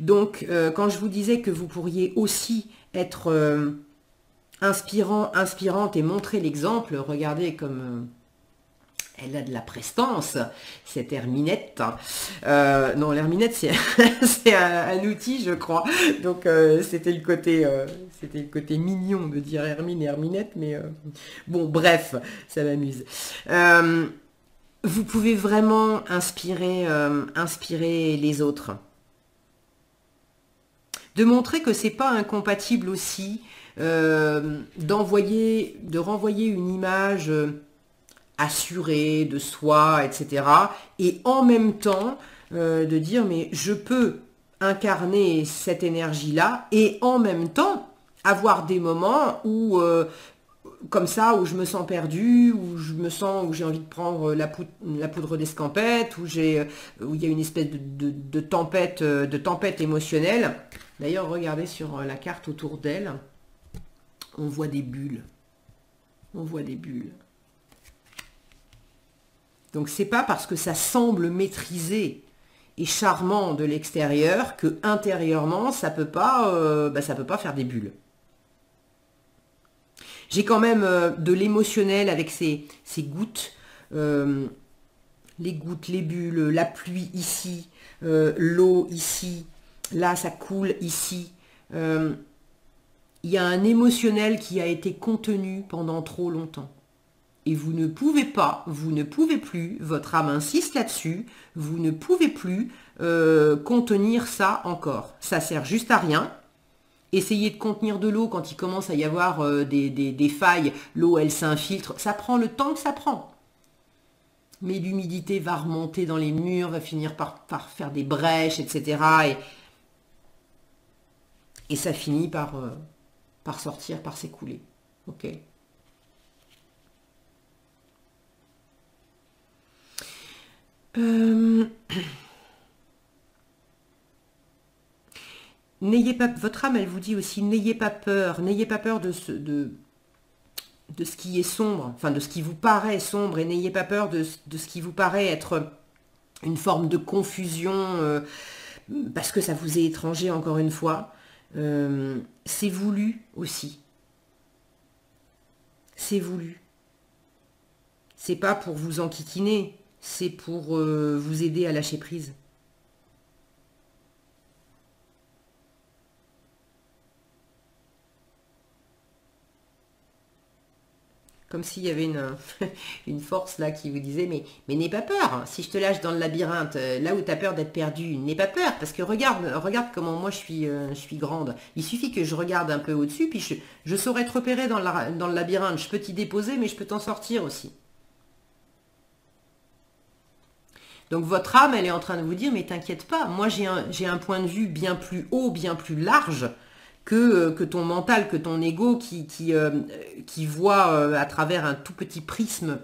Speaker 1: Donc, quand je vous disais que vous pourriez aussi être inspirante et montrer l'exemple, regardez comme elle a de la prestance, cette Herminette. Non, l'Herminette, c'est un outil, je crois. Donc, c'était le côté mignon de dire Hermine et Herminette, mais bon, bref, ça m'amuse. Vous pouvez vraiment inspirer les autres. De montrer que c'est pas incompatible aussi de renvoyer une image assurée de soi, etc. Et en même temps, de dire, mais je peux incarner cette énergie-là et en même temps avoir des moments où, comme ça, où je me sens perdue, où j'ai envie de prendre la poudre d'escampette, où il y a une espèce de tempête émotionnelle. D'ailleurs, regardez sur la carte autour d'elle, on voit des bulles. On voit des bulles. Donc, c'est pas parce que ça semble maîtrisé et charmant de l'extérieur que intérieurement, ça peut pas faire des bulles. J'ai quand même de l'émotionnel avec ces gouttes, les gouttes, les bulles, la pluie ici, l'eau ici, là ça coule ici. Il y a un émotionnel qui a été contenu pendant trop longtemps. Et vous ne pouvez plus, votre âme insiste là-dessus, vous ne pouvez plus contenir ça encore. Ça sert juste à rien. Essayez de contenir de l'eau quand il commence à y avoir des failles, l'eau elle s'infiltre, ça prend le temps que ça prend. Mais l'humidité va remonter dans les murs, va finir par faire des brèches, etc. Et ça finit par sortir, par s'écouler. Ok. N'ayez pas, votre âme, elle vous dit aussi, n'ayez pas peur de ce qui est sombre, enfin de ce qui vous paraît sombre, et n'ayez pas peur de ce qui vous paraît être une forme de confusion, parce que ça vous est étranger encore une fois. C'est voulu aussi. C'est voulu. C'est pas pour vous enquiquiner, c'est pour vous aider à lâcher prise. Comme s'il y avait une force là qui vous disait, mais n'aie pas peur, si je te lâche dans le labyrinthe, là où tu as peur d'être perdu, n'aie pas peur, parce que regarde comment moi je suis grande. Il suffit que je regarde un peu au-dessus, puis je saurais te repérer dans le labyrinthe, je peux t'y déposer, mais je peux t'en sortir aussi. Donc votre âme, elle est en train de vous dire, mais t'inquiète pas, moi j'ai un point de vue bien plus haut, bien plus large, que ton mental, que ton ego qui voit à travers un tout petit prisme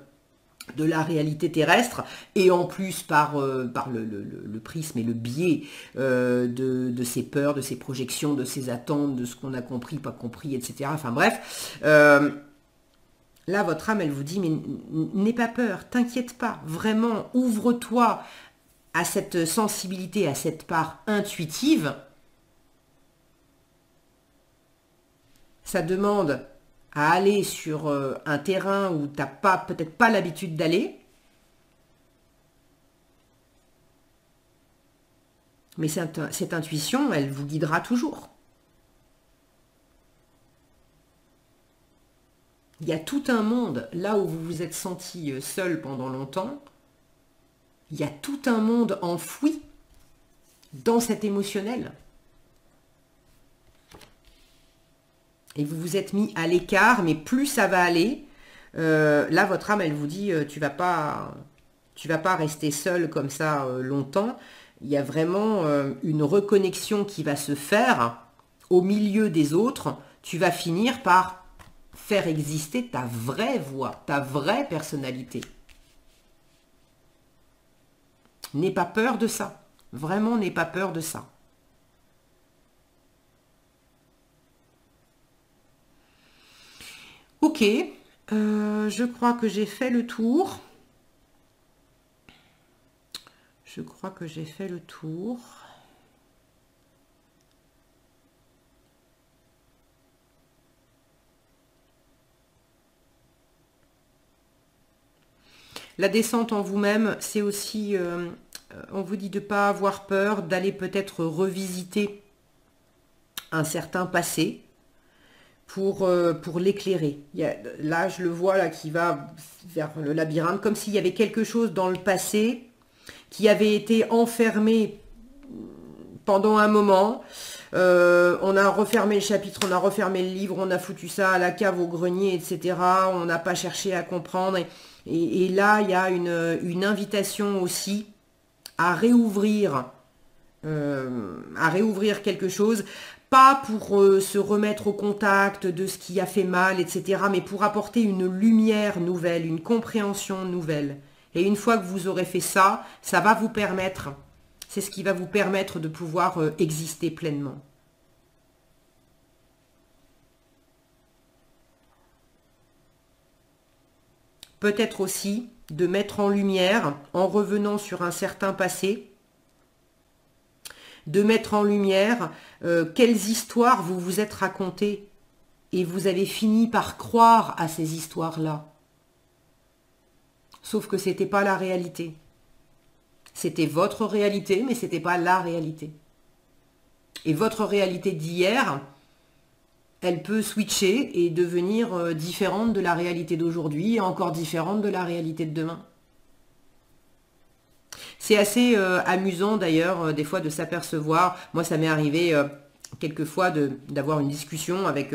Speaker 1: de la réalité terrestre, et en plus par le prisme et le biais de ses peurs, de ses projections, de ses attentes, de ce qu'on a compris, pas compris, etc. Enfin bref, là votre âme, elle vous dit, mais n'aie pas peur, t'inquiète pas, vraiment, ouvre-toi à cette sensibilité, à cette part intuitive. Ça demande à aller sur un terrain où tu n'as peut-être pas l'habitude d'aller. Mais cette intuition, elle vous guidera toujours. Il y a tout un monde, là où vous vous êtes senti seul pendant longtemps, Il y a tout un monde enfoui dans cet émotionnel. Et vous vous êtes mis à l'écart, mais plus ça va aller, là votre âme, elle vous dit, tu vas pas rester seul comme ça longtemps. Il y a vraiment une reconnexion qui va se faire au milieu des autres. Tu vas finir par faire exister ta vraie voix, ta vraie personnalité. N'aie pas peur de ça. Vraiment, n'aie pas peur de ça. Ok, je crois que j'ai fait le tour. Je crois que j'ai fait le tour. La descente en vous-même, c'est aussi, on vous dit de ne pas avoir peur, d'aller peut-être revisiter un certain passé pour l'éclairer. Là, je le vois là qui va vers le labyrinthe, comme s'il y avait quelque chose dans le passé qui avait été enfermé pendant un moment. On a refermé le chapitre, on a refermé le livre, on a foutu ça à la cave, au grenier, etc. On n'a pas cherché à comprendre. Et là, il y a une invitation aussi à réouvrir quelque chose, pas pour se remettre au contact de ce qui a fait mal, etc., mais pour apporter une lumière nouvelle, une compréhension nouvelle. Et une fois que vous aurez fait ça, ça va vous permettre, c'est ce qui va vous permettre de pouvoir exister pleinement. Peut-être aussi de mettre en lumière, en revenant sur un certain passé, de mettre en lumière quelles histoires vous vous êtes racontées et vous avez fini par croire à ces histoires-là. Sauf que ce n'était pas la réalité. C'était votre réalité, mais ce n'était pas la réalité. Et votre réalité d'hier, elle peut switcher et devenir différente de la réalité d'aujourd'hui et encore différente de la réalité de demain. C'est assez amusant d'ailleurs, des fois, de s'apercevoir. Moi, ça m'est arrivé quelquefois d'avoir une discussion avec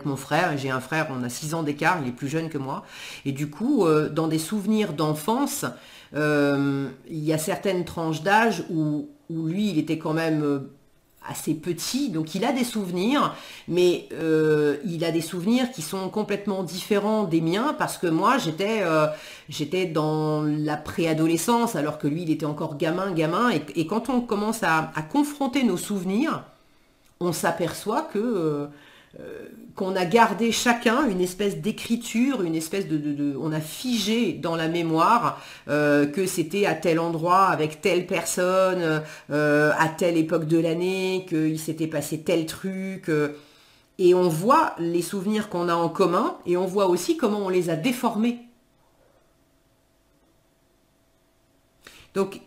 Speaker 1: mon frère. J'ai un frère, on a 6 ans d'écart, il est plus jeune que moi. Et du coup, dans des souvenirs d'enfance, il y a certaines tranches d'âge où lui, il était quand même assez petit, donc il a des souvenirs, mais il a des souvenirs qui sont complètement différents des miens, parce que moi, j'étais dans la préadolescence, alors que lui, il était encore gamin, et quand on commence à confronter nos souvenirs, on s'aperçoit que qu'on a gardé chacun une espèce d'écriture, une espèce on a figé dans la mémoire que c'était à tel endroit, avec telle personne, à telle époque de l'année, qu'il s'était passé tel truc. Et on voit les souvenirs qu'on a en commun, et on voit aussi comment on les a déformés. Donc,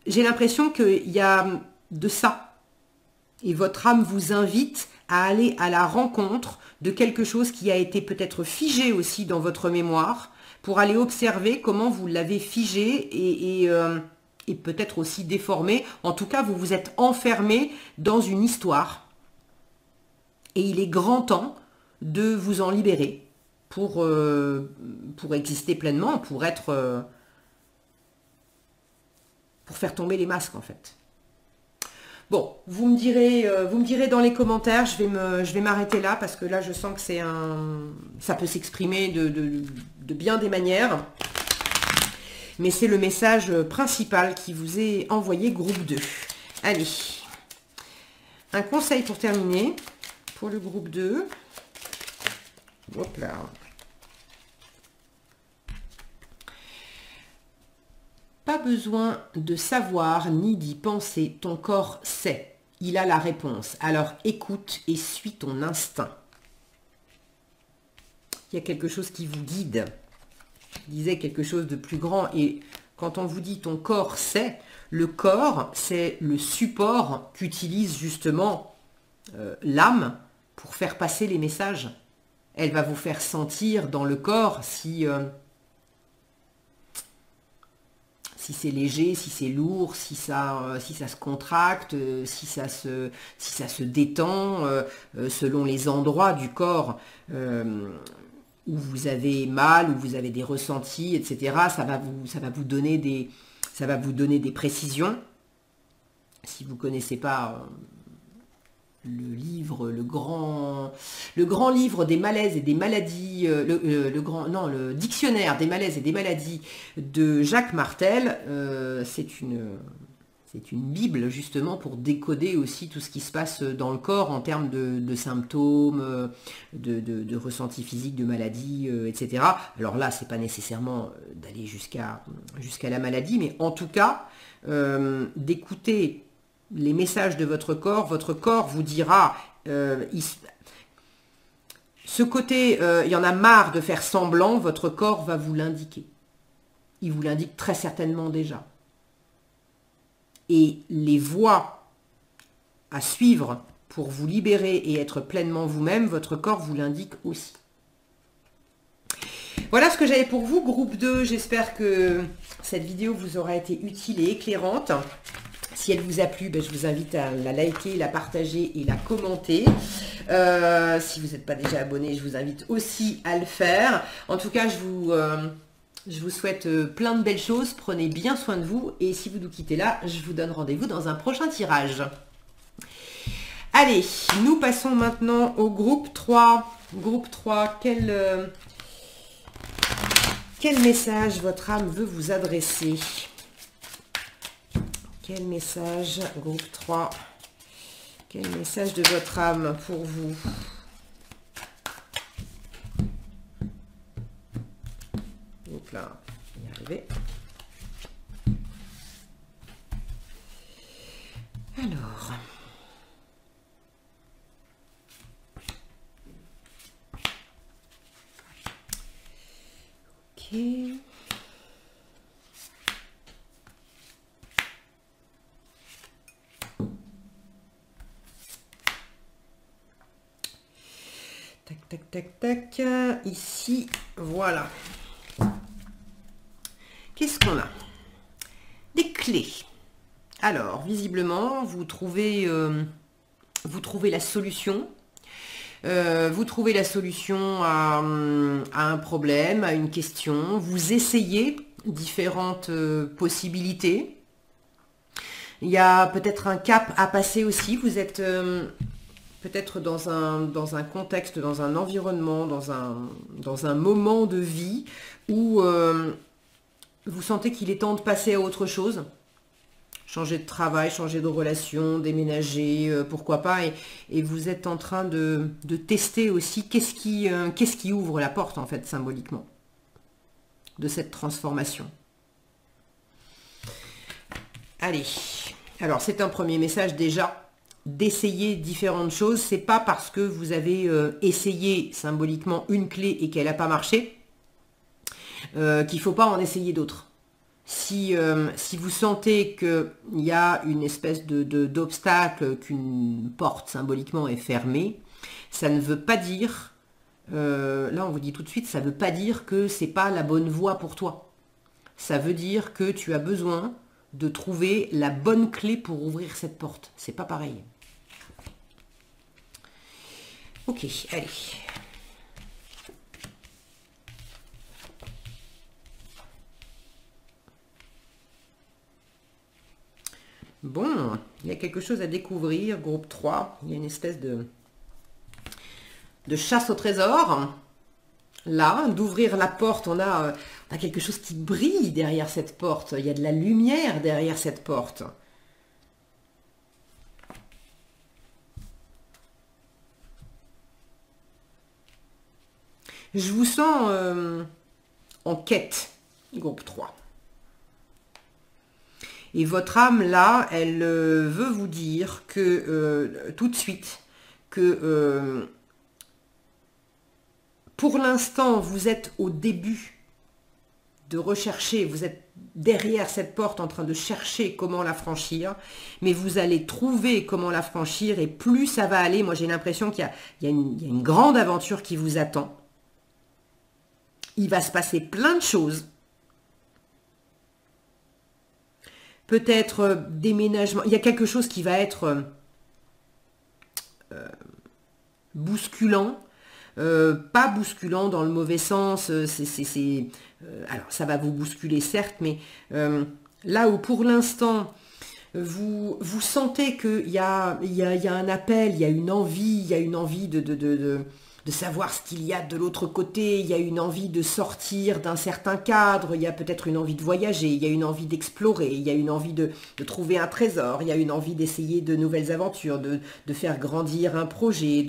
Speaker 1: j'ai l'impression qu'il y a de ça. Et votre âme vous invite à aller à la rencontre de quelque chose qui a été peut-être figé aussi dans votre mémoire, pour aller observer comment vous l'avez figé et peut-être aussi déformé. En tout cas, vous vous êtes enfermé dans une histoire. Et il est grand temps de vous en libérer pour exister pleinement, pour faire tomber les masques en fait. Bon, vous me direz dans les commentaires, je vais m'arrêter là parce que là je sens que ça peut s'exprimer de bien des manières. Mais c'est le message principal qui vous est envoyé groupe 2. Allez, un conseil pour terminer, pour le groupe 2. Hop là. Pas besoin de savoir ni d'y penser, ton corps sait. Il a la réponse. Alors écoute et suis ton instinct. Il y a quelque chose qui vous guide. Je disais quelque chose de plus grand. Et quand on vous dit ton corps sait, le corps, c'est le support qu'utilise justement l'âme pour faire passer les messages. Elle va vous faire sentir dans le corps si si c'est léger, si c'est lourd, si ça se contracte, si ça se détend, selon les endroits du corps où vous avez mal, où vous avez des ressentis, etc. Ça va vous donner des précisions. Si vous ne connaissez pas le livre, le grand livre des malaises et des maladies, le dictionnaire des malaises et des maladies de Jacques Martel, c'est une bible justement pour décoder aussi tout ce qui se passe dans le corps en termes de symptômes, de ressentis physiques, de maladies, etc. Alors là, c'est pas nécessairement d'aller jusqu'à la maladie, mais en tout cas, d'écouter les messages de votre corps vous dira, ce côté, il y en a marre de faire semblant, votre corps va vous l'indiquer. Il vous l'indique très certainement déjà. Et les voies à suivre pour vous libérer et être pleinement vous-même, votre corps vous l'indique aussi. Voilà ce que j'avais pour vous, groupe 2. J'espère que cette vidéo vous aura été utile et éclairante. Si elle vous a plu, je vous invite à la liker, la partager et la commenter. Si vous n'êtes pas déjà abonné, je vous invite aussi à le faire. En tout cas, je vous souhaite plein de belles choses. Prenez bien soin de vous. Et si vous nous quittez là, je vous donne rendez-vous dans un prochain tirage. Allez, nous passons maintenant au groupe 3. Groupe 3, quel message votre âme veut vous adresser? Quel message, groupe 3, quel message de votre âme pour vous? Donc là, on va y arriver. Alors. Ok. Tac, tac, tac, tac. Ici, voilà. Qu'est-ce qu'on a? Des clés. Alors, visiblement, vous trouvez la solution. Vous trouvez la solution à un problème, à une question. Vous essayez différentes possibilités. Il y a peut-être un cap à passer aussi. Vous êtes peut-être dans un contexte, dans un environnement, dans un moment de vie où vous sentez qu'il est temps de passer à autre chose. Changer de travail, changer de relation, déménager, pourquoi pas. Et vous êtes en train de tester aussi qu'est-ce qui ouvre la porte, en fait, symboliquement, de cette transformation. Allez, alors c'est un premier message déjà, d'essayer différentes choses. C'est pas parce que vous avez essayé symboliquement une clé et qu'elle n'a pas marché qu'il ne faut pas en essayer d'autres. Si vous sentez qu'il y a une espèce d'obstacle, qu'une porte symboliquement est fermée, ça ne veut pas dire, là on vous dit tout de suite, ça ne veut pas dire que c'est pas la bonne voie pour toi. Ça veut dire que tu as besoin de trouver la bonne clé pour ouvrir cette porte. C'est pas pareil. Ok, allez. Bon, il y a quelque chose à découvrir, groupe 3. Il y a une espèce de chasse au trésor. Là, d'ouvrir la porte, on a quelque chose qui brille derrière cette porte. Il y a de la lumière derrière cette porte. Je vous sens en quête, groupe 3. Et votre âme, là, elle veut vous dire que, tout de suite, que pour l'instant, vous êtes au début de rechercher, vous êtes derrière cette porte en train de chercher comment la franchir, mais vous allez trouver comment la franchir, et plus ça va aller, moi j'ai l'impression qu'il y a une grande aventure qui vous attend. Il va se passer plein de choses. peut-être déménagement. Il y a quelque chose qui va être bousculant. Pas bousculant dans le mauvais sens. Alors, ça va vous bousculer, certes, mais là où pour l'instant, vous sentez qu'il y a un appel, il y a une envie de savoir ce qu'il y a de l'autre côté, il y a une envie de sortir d'un certain cadre, il y a peut-être une envie de voyager, il y a une envie d'explorer, il y a une envie de trouver un trésor, il y a une envie d'essayer de nouvelles aventures, de faire grandir un projet,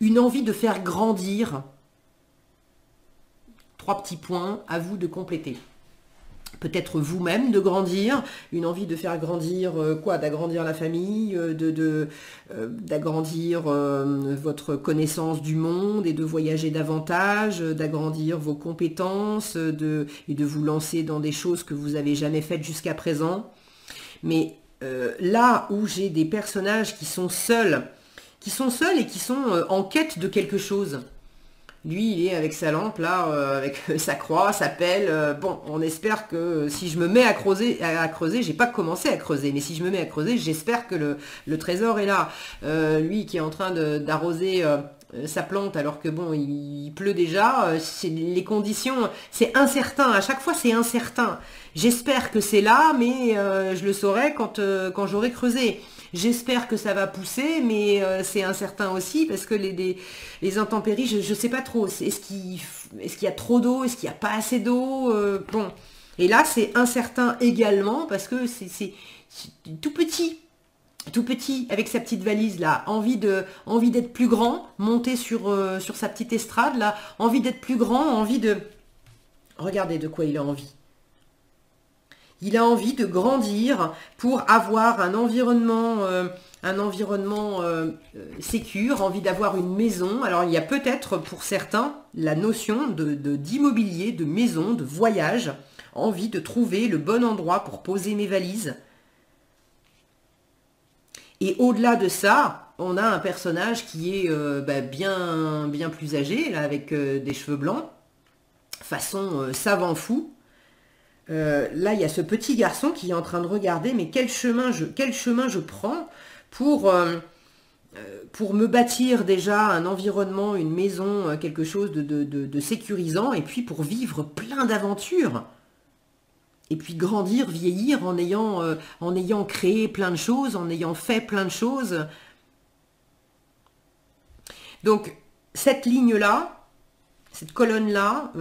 Speaker 1: une envie de faire grandir. 3 petits points, à vous de compléter. Peut-être vous-même de grandir, une envie de faire grandir quoi? D'agrandir la famille, d'agrandir votre connaissance du monde et de voyager davantage, d'agrandir vos compétences et de vous lancer dans des choses que vous n'avez jamais faites jusqu'à présent. Mais là où j'ai des personnages qui sont seuls et qui sont en quête de quelque chose. Lui, il est avec sa lampe, là, avec sa croix, sa pelle. Bon, on espère que si je me mets à creuser, j'ai pas commencé à creuser, mais si je me mets à creuser, j'espère que le trésor est là. Lui qui est en train d'arroser sa plante, alors que bon, il pleut déjà, les conditions, c'est incertain, à chaque fois c'est incertain. J'espère que c'est là, mais je le saurai quand j'aurai creusé. J'espère que ça va pousser, mais c'est incertain aussi parce que les intempéries, je ne sais pas trop. Est-ce qu'il y a trop d'eau? Est-ce qu'il n'y a pas assez d'eau? Bon. Et là, c'est incertain également parce que c'est tout petit. Tout petit, avec sa petite valise là, envie d'être plus grand, monter sur sa petite estrade là, envie d'être plus grand, envie de... Regardez de quoi il a envie. Il a envie de grandir pour avoir un environnement sécure, envie d'avoir une maison. Alors il y a peut-être pour certains la notion d'immobilier, de maison, de voyage, envie de trouver le bon endroit pour poser mes valises. Et au-delà de ça, on a un personnage qui est bien plus âgé, là, avec des cheveux blancs, façon savant fou. Là, il y a ce petit garçon qui est en train de regarder, mais quel chemin je prends pour me bâtir déjà un environnement, une maison, quelque chose de sécurisant, et puis pour vivre plein d'aventures. Et puis grandir, vieillir en ayant créé plein de choses, en ayant fait plein de choses. Donc, cette ligne-là, cette colonne-là,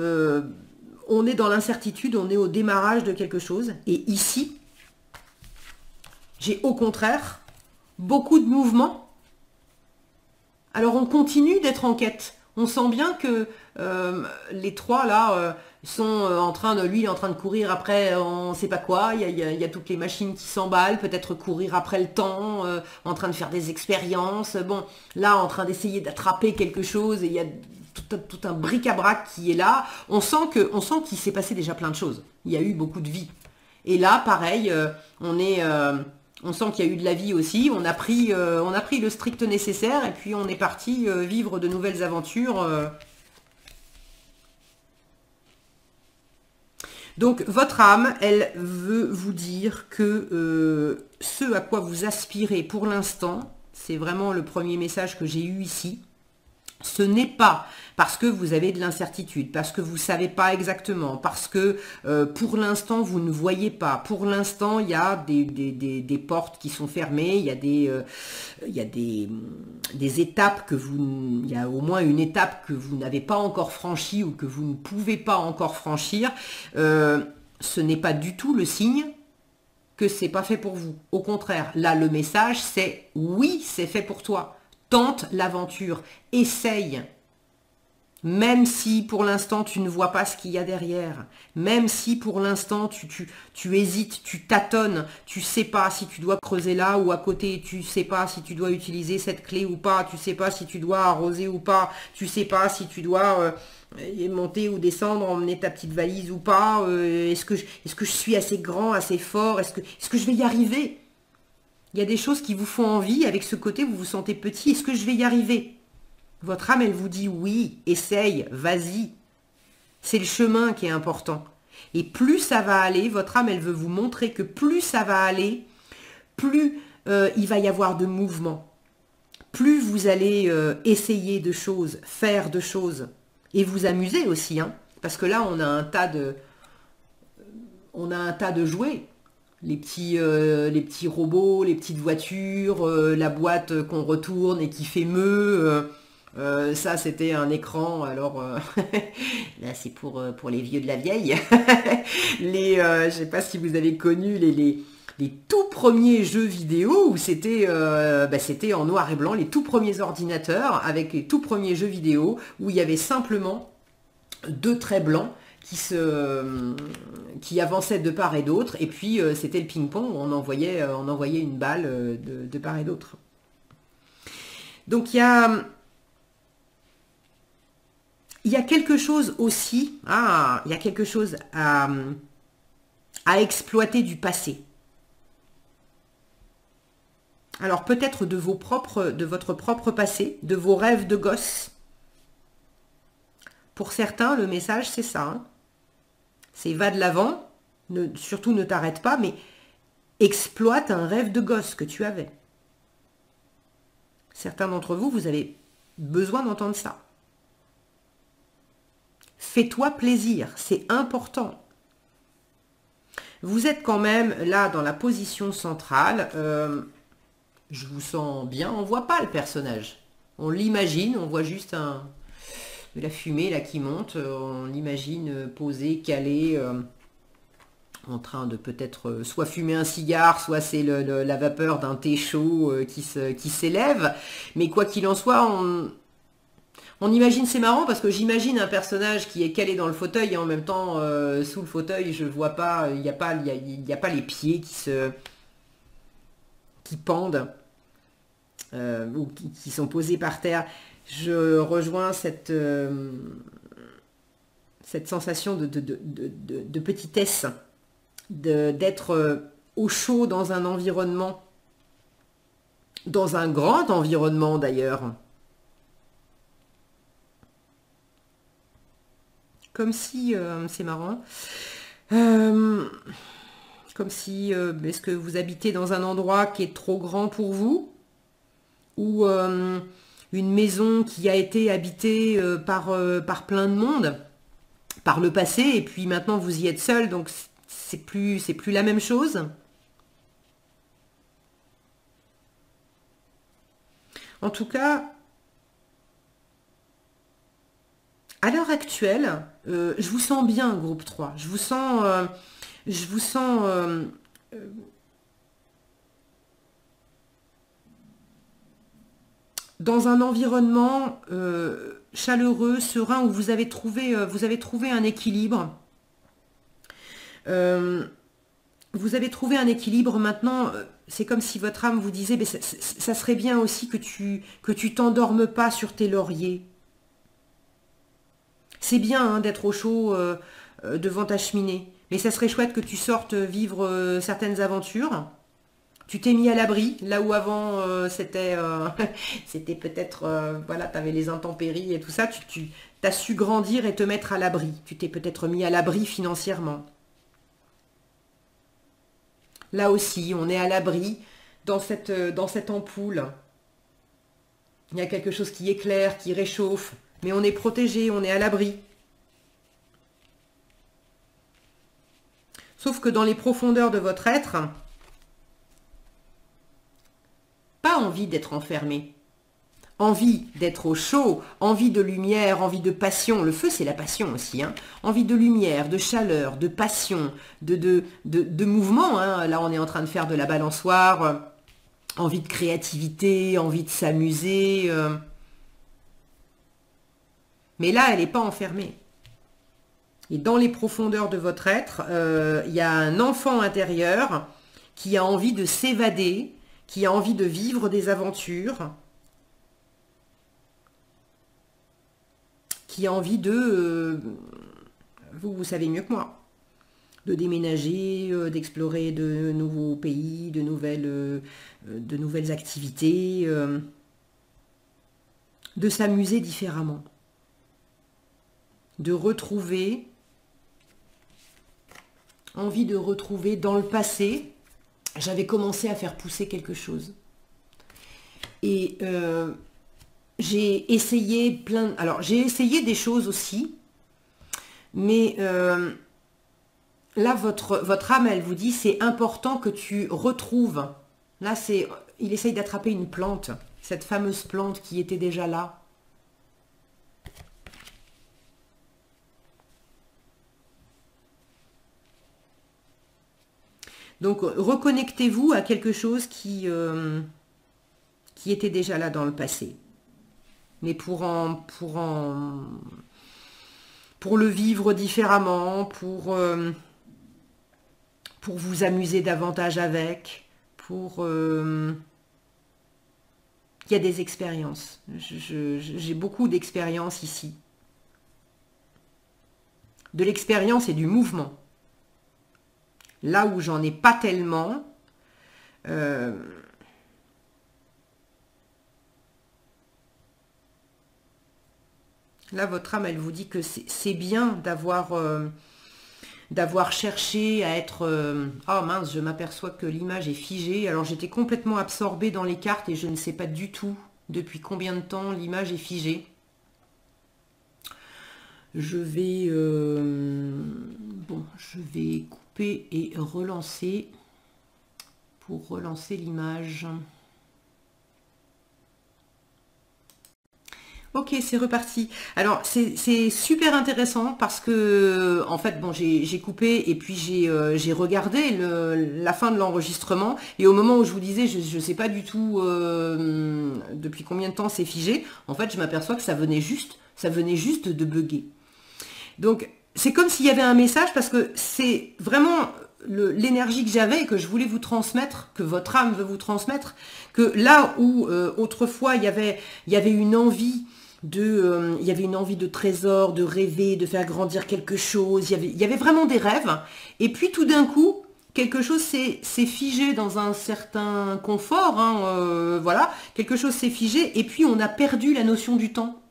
Speaker 1: on est dans l'incertitude, on est au démarrage de quelque chose. Et ici, j'ai au contraire beaucoup de mouvements. Alors, on continue d'être en quête. On sent bien que les trois, là... sont en train de courir après on ne sait pas quoi, il y a toutes les machines qui s'emballent, peut-être courir après le temps, en train de faire des expériences, bon, là en train d'essayer d'attraper quelque chose, et il y a tout un bric-à-brac qui est là, on sent qu'il s'est passé déjà plein de choses, il y a eu beaucoup de vie. Et là, pareil, on sent qu'il y a eu de la vie aussi, on a pris le strict nécessaire, et puis on est parti vivre de nouvelles aventures. Donc, votre âme, elle veut vous dire que ce à quoi vous aspirez pour l'instant, c'est vraiment le premier message que j'ai eu ici, ce n'est pas parce que vous avez de l'incertitude, parce que vous ne savez pas exactement, parce que pour l'instant vous ne voyez pas, pour l'instant il y a des portes qui sont fermées, il y a des étapes il y a au moins une étape que vous n'avez pas encore franchie ou que vous ne pouvez pas encore franchir. Ce n'est pas du tout le signe que c'est pas fait pour vous. Au contraire, là le message c'est oui, c'est fait pour toi. Tente l'aventure, essaye. Même si pour l'instant tu ne vois pas ce qu'il y a derrière, même si pour l'instant tu hésites, tu tâtonnes, tu sais pas si tu dois creuser là ou à côté, tu sais pas si tu dois utiliser cette clé ou pas, tu sais pas si tu dois arroser ou pas, tu sais pas si tu dois monter ou descendre, emmener ta petite valise ou pas, est-ce que je suis assez grand, assez fort, est-ce que je vais y arriver? Il y a des choses qui vous font envie, avec ce côté vous vous sentez petit, est-ce que je vais y arriver? Votre âme, elle vous dit oui, essaye, vas-y. C'est le chemin qui est important. Et plus ça va aller, votre âme, elle veut vous montrer que plus ça va aller, plus il va y avoir de mouvement. Plus vous allez essayer de choses, faire de choses, et vous amuser aussi, hein, parce que là, on a un tas de jouets. Les petits robots, les petites voitures, la boîte qu'on retourne et qui fait meuh. Ça, c'était un écran. Alors, là, c'est pour les vieux de la vieille. Je sais pas si vous avez connu les tout premiers jeux vidéo où c'était en noir et blanc, les tout premiers ordinateurs avec les tout premiers jeux vidéo où il y avait simplement deux traits blancs qui avançaient de part et d'autre, et puis c'était le ping-pong, on envoyait une balle de part et d'autre. Donc il y a quelque chose aussi, il y a quelque chose à exploiter du passé. Alors peut-être de votre propre passé, de vos rêves de gosse. Pour certains, le message, c'est ça. Hein. C'est va de l'avant, surtout ne t'arrête pas, mais exploite un rêve de gosse que tu avais. Certains d'entre vous, vous avez besoin d'entendre ça. Fais-toi plaisir, c'est important. Vous êtes quand même là dans la position centrale. Je vous sens bien, on ne voit pas le personnage. On l'imagine, on voit juste de la fumée là qui monte, on l'imagine posé, calé, en train de peut-être soit fumer un cigare, soit c'est la vapeur d'un thé chaud qui s'élève. Mais quoi qu'il en soit, on imagine, c'est marrant parce que j'imagine un personnage qui est calé dans le fauteuil et en même temps sous le fauteuil, je vois pas, il n'y a pas les pieds qui pendent ou qui sont posés par terre. Je rejoins cette sensation de petitesse, d'être au chaud dans un environnement, dans un grand environnement d'ailleurs. Comme si, c'est marrant, comme si, est-ce que vous habitez dans un endroit qui est trop grand pour vous, ou une maison qui a été habitée par plein de monde par le passé, et puis maintenant vous y êtes seul, donc c'est plus la même chose. En tout cas, à l'heure actuelle, je vous sens bien, groupe 3. Je vous sens dans un environnement chaleureux, serein, où vous avez trouvé un équilibre. Vous avez trouvé un équilibre maintenant. C'est comme si votre âme vous disait, ça serait bien aussi que tu t'endormes pas sur tes lauriers. C'est bien hein, d'être au chaud devant ta cheminée, mais ça serait chouette que tu sortes vivre certaines aventures. Tu t'es mis à l'abri, là où avant c'était peut-être, voilà, tu avais les intempéries et tout ça, tu as su grandir et te mettre à l'abri. Tu t'es peut-être mis à l'abri financièrement. Là aussi, on est à l'abri dans cette ampoule. Il y a quelque chose qui éclaire, qui réchauffe, mais on est protégé, on est à l'abri. Sauf que dans les profondeurs de votre être, pas envie d'être enfermé. Envie d'être au chaud, envie de lumière, envie de passion. Le feu, c'est la passion aussi. Hein. Envie de lumière, de chaleur, de passion, de mouvement. Hein. Là, on est en train de faire de la balançoire. Envie de créativité, envie de s'amuser. Mais là, elle n'est pas enfermée. Et dans les profondeurs de votre être, il y a un enfant intérieur qui a envie de s'évader, qui a envie de vivre des aventures, qui a envie de, vous savez mieux que moi, de déménager, d'explorer de nouveaux pays, de nouvelles activités, de s'amuser différemment, de retrouver envie de retrouver dans le passé, j'avais commencé à faire pousser quelque chose. Et j'ai essayé alors j'ai essayé des choses aussi, mais là votre âme, elle vous dit c'est important que tu retrouves. Là il essaye d'attraper une plante, cette fameuse plante qui était déjà là. Donc, reconnectez-vous à quelque chose qui était déjà là dans le passé. Mais pour le vivre différemment, pour vous amuser davantage avec, il y a des expériences. J'ai beaucoup d'expériences ici. De l'expérience et du mouvement. Là où j'en ai pas tellement, là, votre âme, elle vous dit que c'est bien d'avoir cherché à être... oh mince, je m'aperçois que l'image est figée. Alors j'étais complètement absorbée dans les cartes et je ne sais pas du tout depuis combien de temps l'image est figée. Je vais... bon, je vais couper et relancer pour relancer l'image. Ok, c'est reparti. Alors, c'est super intéressant parce que, en fait, bon, j'ai coupé et puis j'ai regardé la fin de l'enregistrement. Et au moment où je vous disais, je ne sais pas du tout depuis combien de temps c'est figé, en fait, je m'aperçois que ça venait juste de bugger. Donc, c'est comme s'il y avait un message parce que c'est vraiment l'énergie que j'avais et que je voulais vous transmettre, que votre âme veut vous transmettre, que là où autrefois il y avait une envie de trésor, de rêver, de faire grandir quelque chose, il y avait vraiment des rêves, et puis tout d'un coup, quelque chose s'est figé dans un certain confort, hein, voilà, quelque chose s'est figé, et puis on a perdu la notion du temps.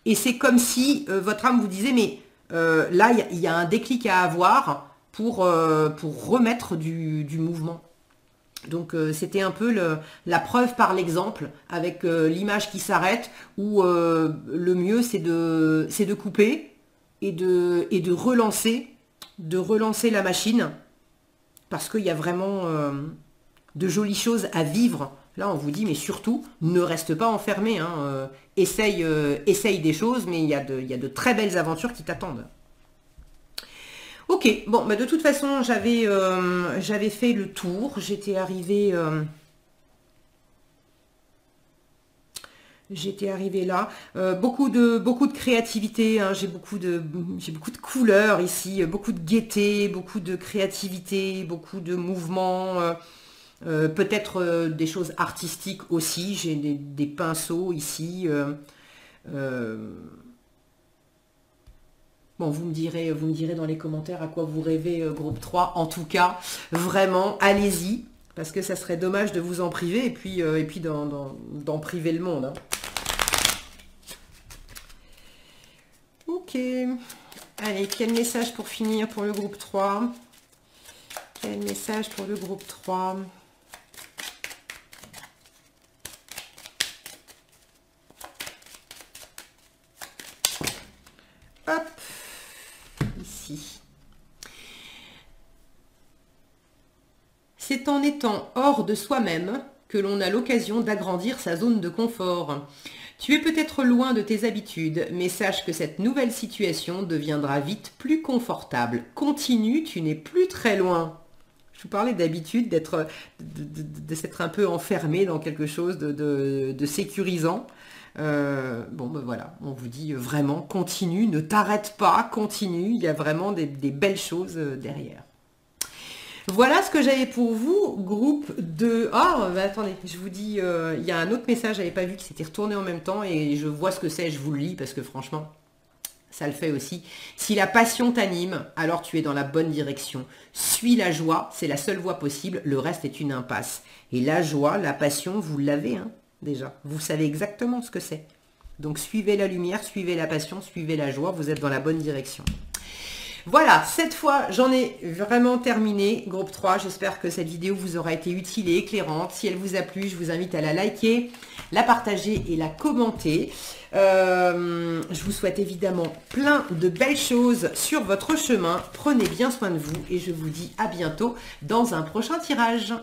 Speaker 1: Et c'est comme si votre âme vous disait, mais là, il y a un déclic à avoir pour remettre du mouvement. Donc, c'était un peu la preuve par l'exemple, avec l'image qui s'arrête, où le mieux, c'est de couper et de relancer la machine, parce qu'il y a vraiment de jolies choses à vivre. Là, on vous dit, mais surtout, ne reste pas enfermé. Hein, essaye des choses, mais il y a de très belles aventures qui t'attendent. Ok, bon, bah de toute façon, j'avais fait le tour. J'étais arrivée là. Beaucoup de créativité. Hein, j'ai beaucoup de couleurs ici, beaucoup de gaieté, beaucoup de créativité, beaucoup de mouvement. Peut-être des choses artistiques aussi, j'ai des pinceaux ici. Bon, vous me direz dans les commentaires à quoi vous rêvez, groupe 3. En tout cas, vraiment, allez-y, parce que ça serait dommage de vous en priver et puis d'en priver le monde. Hein. Ok. Allez, quel message pour finir pour le groupe 3 ? Quel message pour le groupe 3 ? Hop, ici. C'est en étant hors de soi-même que l'on a l'occasion d'agrandir sa zone de confort. Tu es peut-être loin de tes habitudes, mais sache que cette nouvelle situation deviendra vite plus confortable. Continue, tu n'es plus très loin. Je vous parlais d'habitude, de s'être un peu enfermé dans quelque chose de sécurisant. Bon, ben voilà, on vous dit vraiment, continue, ne t'arrête pas, continue, il y a vraiment des belles choses derrière. Voilà ce que j'avais pour vous, groupe 2. Ah, bah attendez, je vous dis, il y a un autre message, je n'avais pas vu, qui s'était retourné en même temps, et je vois ce que c'est, je vous le lis, parce que franchement, ça le fait aussi. Si la passion t'anime, alors tu es dans la bonne direction. Suis la joie, c'est la seule voie possible, le reste est une impasse. Et la joie, la passion, vous l'avez, hein, déjà. Vous savez exactement ce que c'est. Donc suivez la lumière, suivez la passion, suivez la joie, vous êtes dans la bonne direction. Voilà, cette fois, j'en ai vraiment terminé. Groupe 3, j'espère que cette vidéo vous aura été utile et éclairante. Si elle vous a plu, je vous invite à la liker, la partager et la commenter. Je vous souhaite évidemment plein de belles choses sur votre chemin. Prenez bien soin de vous et je vous dis à bientôt dans un prochain tirage.